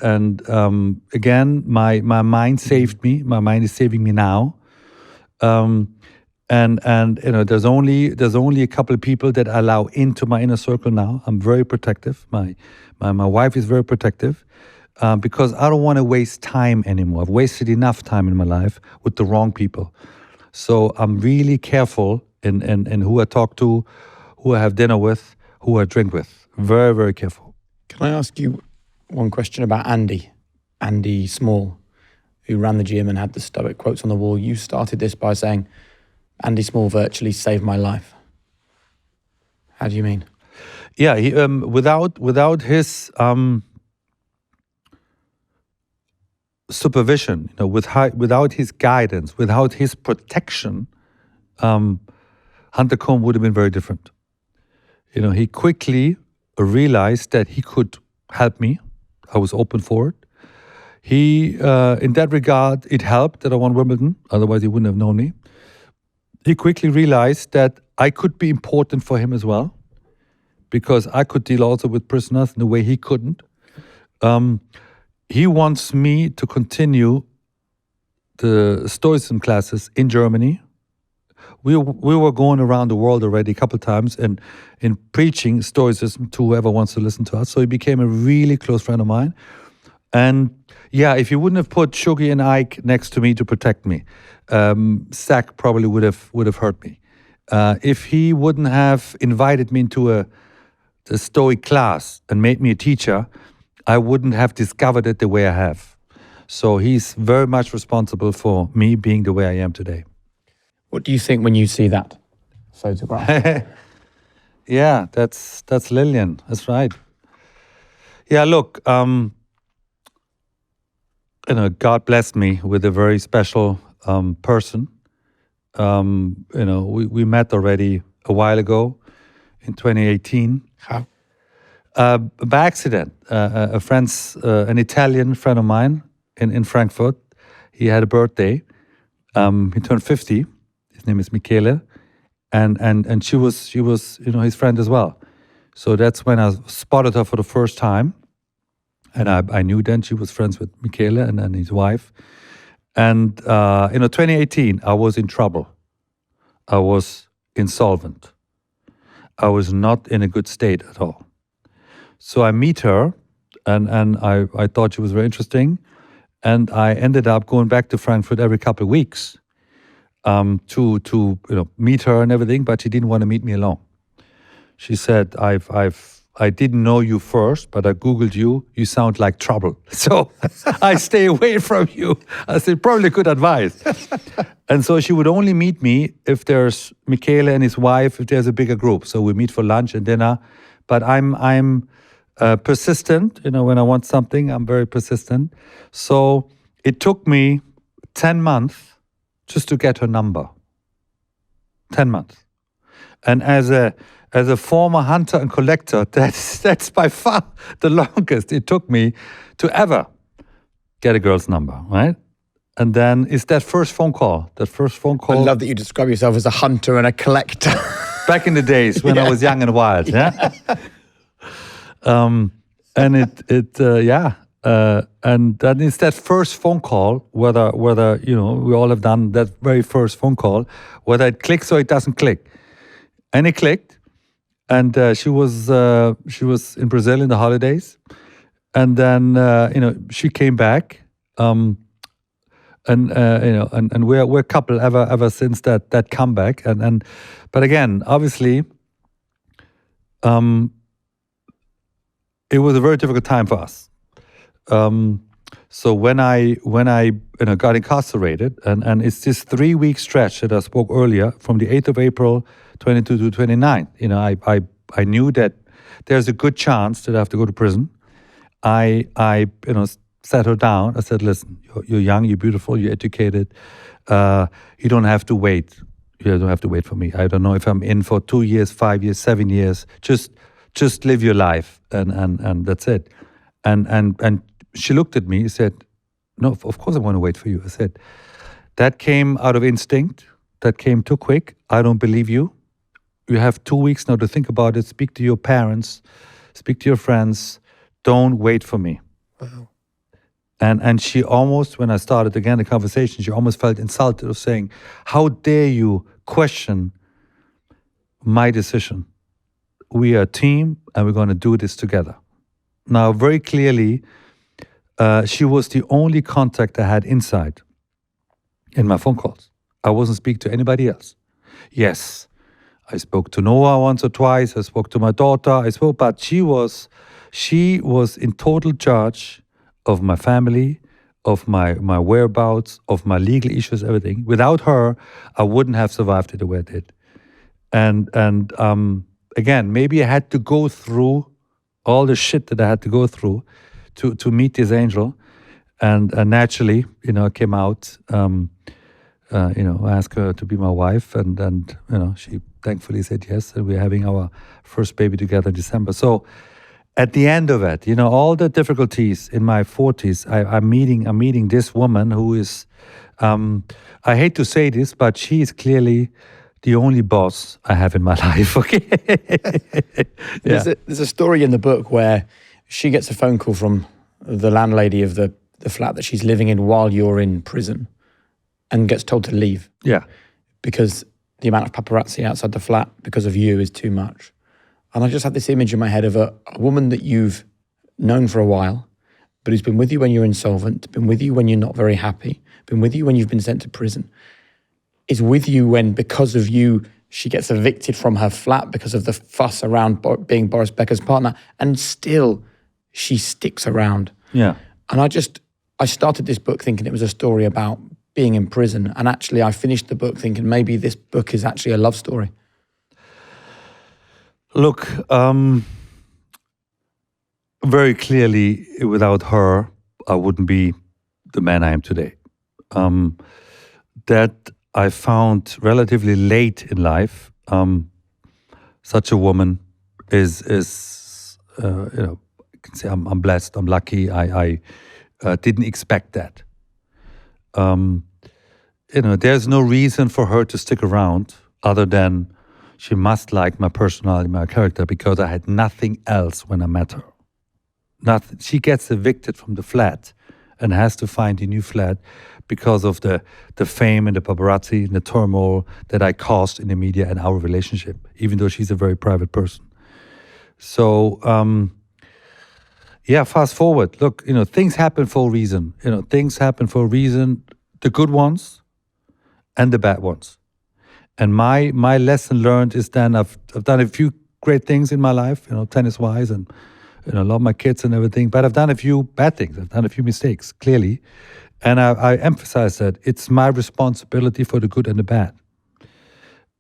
again, my mind saved me. My mind is saving me now. And there's only a couple of people that I allow into my inner circle now. I'm very protective. My wife is very protective because I don't want to waste time anymore. I've wasted enough time in my life with the wrong people. So I'm really careful in who I talk to, who I have dinner with, who I drink with. Very, very careful. Can I ask you one question about Andy Small, who ran the gym and had the Stoic quotes on the wall? You started this by saying, Andy Small virtually saved my life. How do you mean? Yeah, he, without his supervision, without his guidance, without his protection, Huntercombe would have been very different. He quickly realized that he could help me. I was open for it. He, in that regard, it helped that I won Wimbledon. Otherwise, he wouldn't have known me. He quickly realized that I could be important for him as well, because I could deal also with prisoners in a way he couldn't. He wants me to continue the Stoicism classes in Germany. We were going around the world already a couple of times and in preaching Stoicism to whoever wants to listen to us. So he became a really close friend of mine. And yeah, if you wouldn't have put Shuggy and Ike next to me to protect me, Zach probably would have hurt me. If he wouldn't have invited me into a Stoic class and made me a teacher, I wouldn't have discovered it the way I have. So he's very much responsible for me being the way I am today. What do you think when you see that photograph? Yeah, that's Lillian. That's right. Yeah, look, God blessed me with a very special person. We met already a while ago in 2018. How? By accident. An Italian friend of mine in Frankfurt, he had a birthday. He turned 50. His name is Michele. And she was his friend as well. So that's when I spotted her for the first time. And I knew then she was friends with Michele and his wife. And 2018, I was in trouble. I was insolvent. I was not in a good state at all. So I meet her, and I thought she was very interesting. And I ended up going back to Frankfurt every couple of weeks to meet her and everything, but she didn't want to meet me alone. She said, I didn't know you first, but I Googled you. You sound like trouble. So I stay away from you. I said, probably good advice. And so she would only meet me if there's Michele and his wife, if there's a bigger group. So we meet for lunch and dinner. But I'm persistent. When I want something, I'm very persistent. So it took me 10 months just to get her number. 10 months. And as a former hunter and collector, that's by far the longest it took me to ever get a girl's number, right? And then it's that first phone call. I love that you describe yourself as a hunter and a collector. Back in the days when I was young and wild, yeah. And and then it's that first phone call. Whether we all have done that very first phone call, whether it clicks or it doesn't click, and it clicked. And she was in Brazil in the holidays, and then she came back, and we're a couple ever since that comeback, but again, obviously, it was a very difficult time for us. So when I got incarcerated, and it's this 3-week stretch that I spoke earlier, from the 8th of April 22 to 29. I knew that there's a good chance that I have to go to prison. I sat her down. I said, listen, you're young, you're beautiful, you're educated. You don't have to wait. You don't have to wait for me. I don't know if I'm in for 2 years, 5 years, 7 years. Just live your life, and that's it. And she looked at me and said, no, of course I want to wait for you. I said, that came out of instinct. That came too quick. I don't believe you. You have 2 weeks now to think about it. Speak to your parents. Speak to your friends. Don't wait for me. Wow. And she almost, when I started again the conversation, she almost felt insulted of saying, how dare you question my decision? We are a team and we're going to do this together. Now, very clearly, she was the only contact I had inside in my phone calls. I wasn't speaking to anybody else. Yes, I spoke to Noah once or twice. I spoke to my daughter. But she was in total charge of my family, of my whereabouts, of my legal issues, everything. Without her, I wouldn't have survived it the way I did. And again, maybe I had to go through all the shit that I had to go through to meet this angel, and naturally, I came out. I asked her to be my wife, and she thankfully said yes, and we're having our first baby together in December. So, at the end of it, all the difficulties in my 40s, I'm meeting this woman who is, I hate to say this, but she is clearly the only boss I have in my life. Okay. Yeah. There's a story in the book where she gets a phone call from the landlady of the flat that she's living in while you're in prison, and gets told to leave. Yeah. Because the amount of paparazzi outside the flat because of you is too much. And I just had this image in my head of a woman that you've known for a while, but who's been with you when you're insolvent, been with you when you're not very happy, been with you when you've been sent to prison, is with you when, because of you, she gets evicted from her flat because of the fuss around being Boris Becker's partner, and still she sticks around. Yeah. And I started this book thinking it was a story about being in prison, and actually I finished the book thinking maybe this book is actually a love story. Look, very clearly, without her, I wouldn't be the man I am today. That I found relatively late in life. Such a woman is I can say I'm blessed. I'm lucky. I didn't expect that. There's no reason for her to stick around other than she must like my personality, my character, because I had nothing else when I met her. Nothing. She gets evicted from the flat and has to find a new flat because of the fame and the paparazzi and the turmoil that I caused in the media and our relationship, even though she's a very private person. So, fast forward. Look, things happen for a reason. Things happen for a reason, the good ones and the bad ones. And my lesson learned is then I've done a few great things in my life, tennis-wise, and I love my kids and everything, but I've done a few bad things. I've done a few mistakes, clearly. And I emphasize that it's my responsibility for the good and the bad.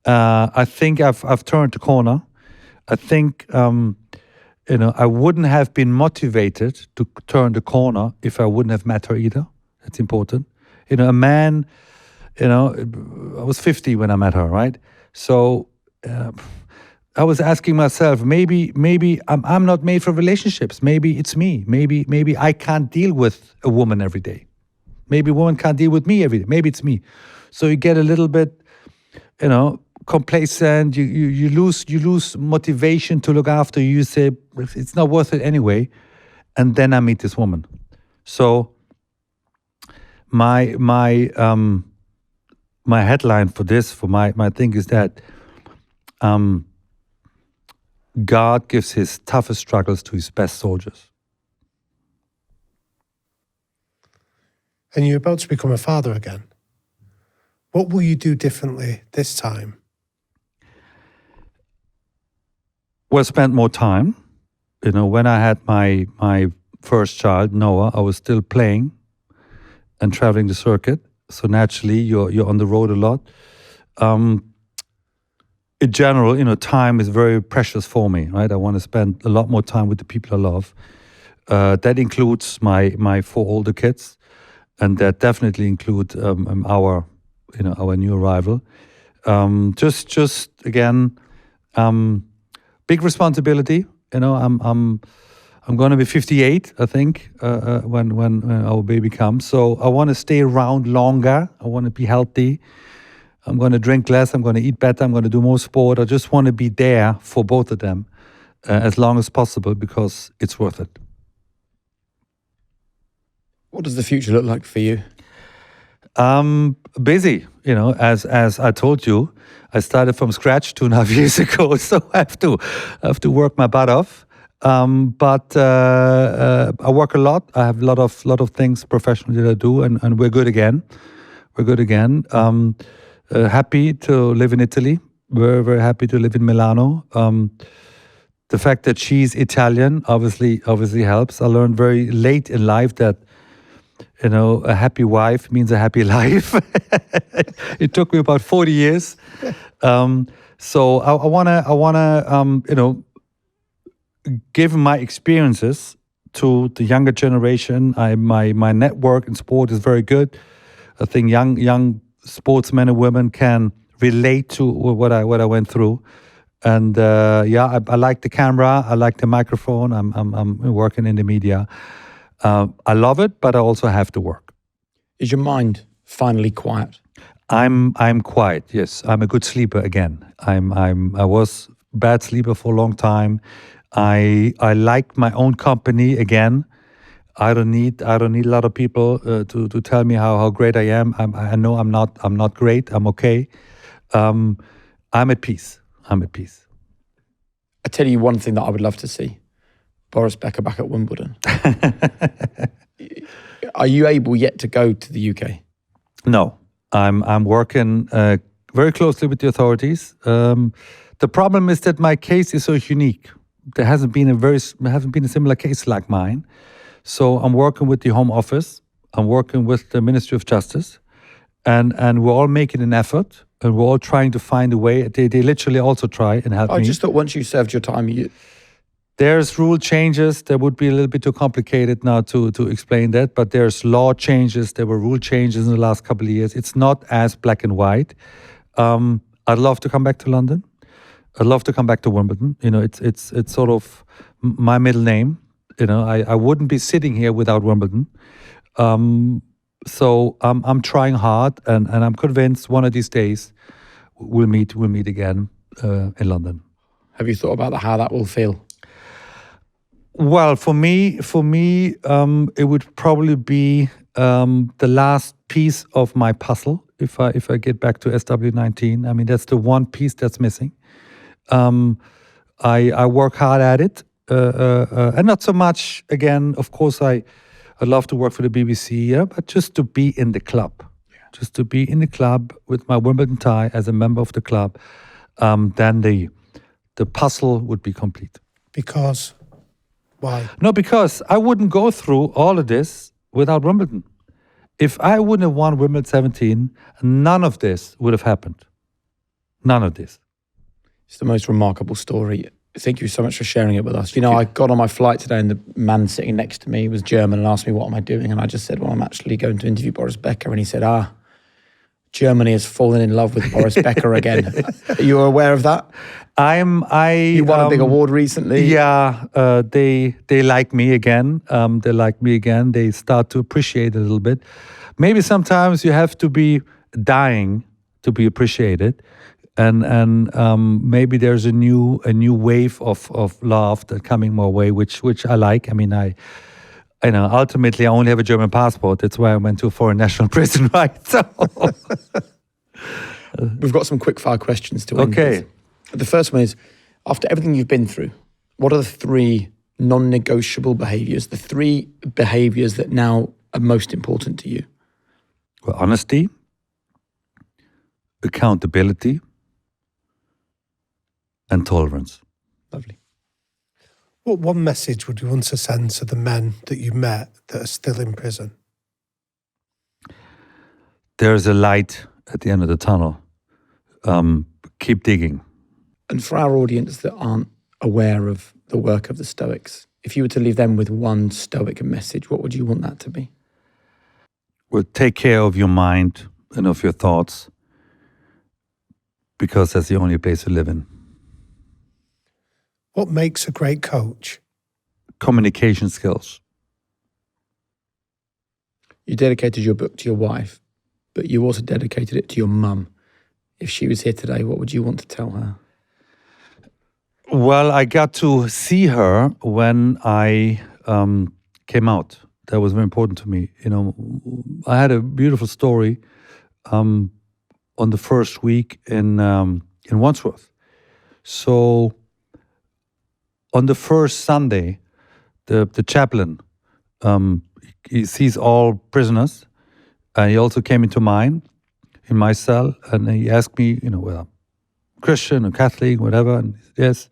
I think I've turned the corner. I think, I wouldn't have been motivated to turn the corner if I wouldn't have met her either. That's important. A man, I was 50 when I met her, right? So I was asking myself, maybe I'm not made for relationships. Maybe it's me. Maybe I can't deal with a woman every day. Maybe a woman can't deal with me every day. Maybe it's me. So you get a little bit, complacent. You lose motivation to look after you. You say it's not worth it anyway. And then I meet this woman. So my headline for this, for my thing is that God gives his toughest struggles to his best soldiers. And you're about to become a father again. What will you do differently this time? Well, spend more time. When I had my first child, Noah, I was still playing and traveling the circuit. So naturally, you're on the road a lot. In general, time is very precious for me, right? I want to spend a lot more time with the people I love. That includes my 4 older kids, and that definitely include our new arrival. Just again, big responsibility. I'm going to be 58, I think, when our baby comes. So I want to stay around longer. I want to be healthy. I'm going to drink less. I'm going to eat better. I'm going to do more sport. I just want to be there for both of them as long as possible because it's worth it. What does the future look like for you? Busy, as I told you, I started from scratch 2.5 years ago, so I have to work my butt off. But I work a lot. I have a lot of things professionally that I do, and we're good again. Happy to live in Italy. Very, very happy to live in Milano. The fact that she's Italian obviously helps. I learned very late in life that a happy wife means a happy life. It took me about 40 years. So I wanna give my experiences to the younger generation. My network in sport is very good. I think young sportsmen and women can relate to what I went through. And I like the camera. I like the microphone. I'm working in the media. I love it, but I also have to work. Is your mind finally quiet? I'm quiet. Yes, I'm a good sleeper again. I was bad sleeper for a long time. I like my own company again. I don't need a lot of people to tell me how great I am. I know I'm not great. I'm okay. I'm at peace. I tell you one thing that I would love to see. Boris Becker back at Wimbledon. Are you able yet to go to the UK? No, I'm working very closely with the authorities. The problem is that my case is so unique. There hasn't been a similar case like mine. So I'm working with the Home Office. I'm working with the Ministry of Justice, and we're all making an effort, and we're all trying to find a way. They literally also try and help me. I just thought once you served your time, There's rule changes. That would be a little bit too complicated now to explain that. But there's law changes. There were rule changes in the last couple of years. It's not as black and white. I'd love to come back to London. I'd love to come back to Wimbledon. You know, it's sort of my middle name. You know, I wouldn't be sitting here without Wimbledon. So I'm trying hard, and I'm convinced one of these days we'll meet again in London. Have you thought about how that will feel? Well, for me, it would probably be the last piece of my puzzle if I get back to SW19. I mean, that's the one piece that's missing. I work hard at it, and not so much. Again, of course, I'd love to work for the BBC, yeah, but just to be in the club, just to be in the club with my Wimbledon tie as a member of the club, then the puzzle would be complete. Because why? No, because I wouldn't go through all of this without Wimbledon. If I wouldn't have won Wimbledon 17, none of this would have happened. None of this. It's the most remarkable story. Thank you so much for sharing it with us. You know, I got on my flight today and the man sitting next to me was German and asked me, what am I doing? And I just said, well, I'm actually going to interview Boris Becker. And he said, Germany has fallen in love with Boris Becker again. Are you aware of that? You won a big award recently. Yeah, they like me again. They like me again. They start to appreciate it a little bit. Maybe sometimes you have to be dying to be appreciated, and maybe there's a new wave of love that's coming my way, which I like. I mean, ultimately I only have a German passport. That's why I went to a foreign national prison, right? So we've got some quick fire questions to end Okay. with. The first one is, after everything you've been through, what are the 3 non-negotiable behaviors, the 3 behaviors that now are most important to you? Well, honesty, accountability, and tolerance. Lovely. What one message would you want to send to the men that you met that are still in prison? There's a light at the end of the tunnel. Keep digging. And for our audience that aren't aware of the work of the Stoics, if you were to leave them with one Stoic message, what would you want that to be? Well, take care of your mind and of your thoughts, because that's the only place to live in. What makes a great coach? Communication skills. You dedicated your book to your wife, but you also dedicated it to your mum. If she was here today, what would you want to tell her? Well, I got to see her when I came out. That was very important to me. You know, I had a beautiful story on the first week in Wandsworth. So on the first Sunday, the chaplain, he sees all prisoners, and he also came into mine, in my cell, and he asked me, you know, whether I'm Christian or Catholic, whatever, and he said, yes,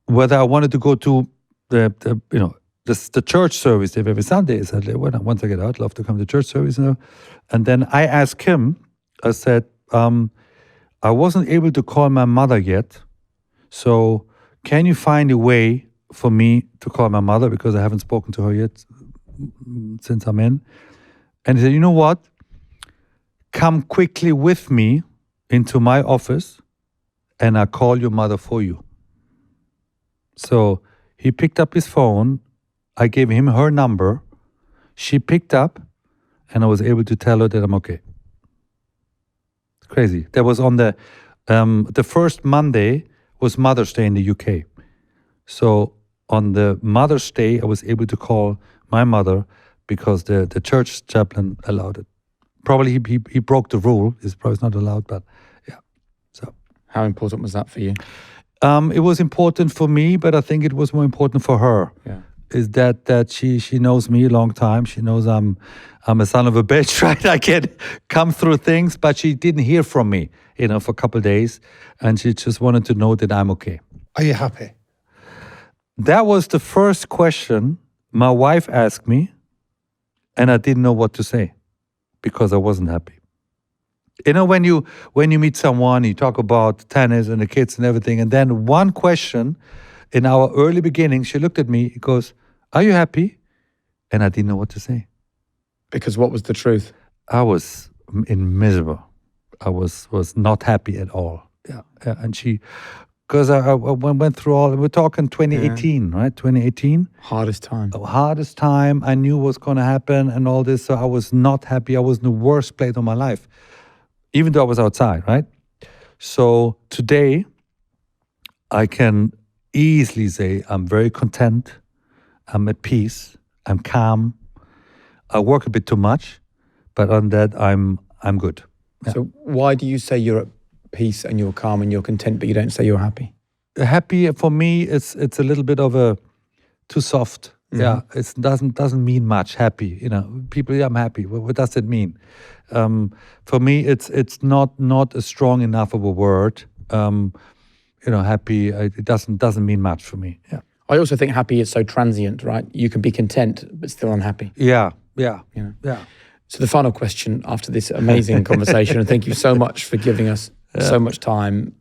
whether I wanted to go to the church service every Sunday. I said, well, once I get out, I'd love to come to church service. You know? And then I asked him, I said, I wasn't able to call my mother yet, so can you find a way for me to call my mother, because I haven't spoken to her yet since I'm in. And he said, you know what? Come quickly with me into my office and I'll call your mother for you. So he picked up his phone. I gave him her number. She picked up and I was able to tell her that I'm okay. It's crazy. That was on the first Monday was Mother's Day in the UK. So on the Mother's Day, I was able to call my mother because the church chaplain allowed it. Probably he broke the rule. It's probably not allowed, but yeah. So how important was that for you? It was important for me, but I think it was more important for her. Yeah. Is that she knows me a long time. She knows I'm a son of a bitch, right? I can come through things, but she didn't hear from me, for a couple of days, and she just wanted to know that I'm okay. Are you happy? That was the first question my wife asked me, and I didn't know what to say because I wasn't happy. When you meet someone, you talk about tennis and the kids and everything, and then one question in our early beginning, she looked at me and goes, "Are you happy?" And I didn't know what to say. Because what was the truth? I was miserable. I was not happy at all. Yeah. And because I went through all, we're talking 2018, right? 2018. Hardest time. Hardest time. I knew what was going to happen and all this. So I was not happy. I was in the worst place of my life, even though I was outside, right? So today, I can easily say I'm very content. I'm at peace. I'm calm. I work a bit too much, but on that, I'm good. Yeah. So why do you say you're at peace and you're calm and you're content, but you don't say you're happy? Happy for me, it's a little bit of a too soft. Mm-hmm. Yeah, it doesn't mean much. Happy, people. Yeah, I'm happy. What does it mean? For me, it's not a strong enough of a word. Happy. It doesn't mean much for me. Yeah. I also think happy is so transient, right? You can be content but still unhappy. Yeah. So the final question after this amazing conversation, and thank you so much for giving us so much time,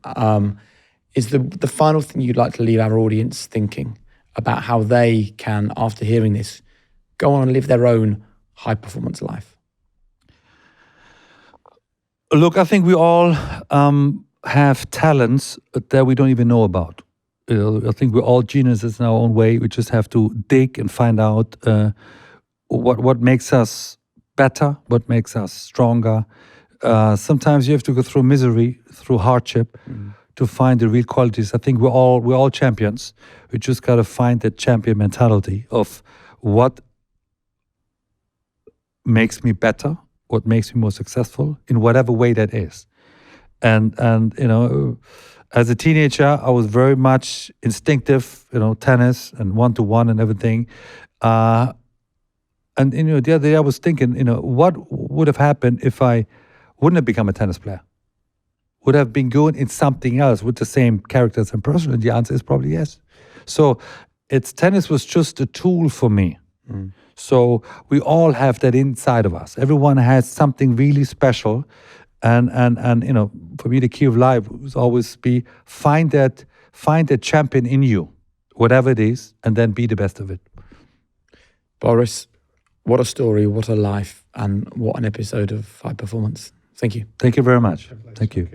is the final thing you'd like to leave our audience thinking about how they can, after hearing this, go on and live their own high-performance life? Look, I think we all have talents that we don't even know about. I think we're all geniuses in our own way. We just have to dig and find out what makes us better, what makes us stronger. Sometimes you have to go through misery, through hardship, to find the real qualities. I think we're all champions. We just got to find that champion mentality of what makes me better, what makes me more successful in whatever way that is. And as a teenager, I was very much instinctive, tennis and one-to-one and everything. And the other day I was thinking, what would have happened if I wouldn't have become a tennis player? Would have been good in something else with the same characters and person? And the answer is probably yes. So tennis was just a tool for me. So we all have that inside of us. Everyone has something really special. And for me, the key of life was always find that champion in you, whatever it is, and then be the best of it. Boris, what a story, what a life, and what an episode of High Performance. Thank you. Thank you very much. Thank you.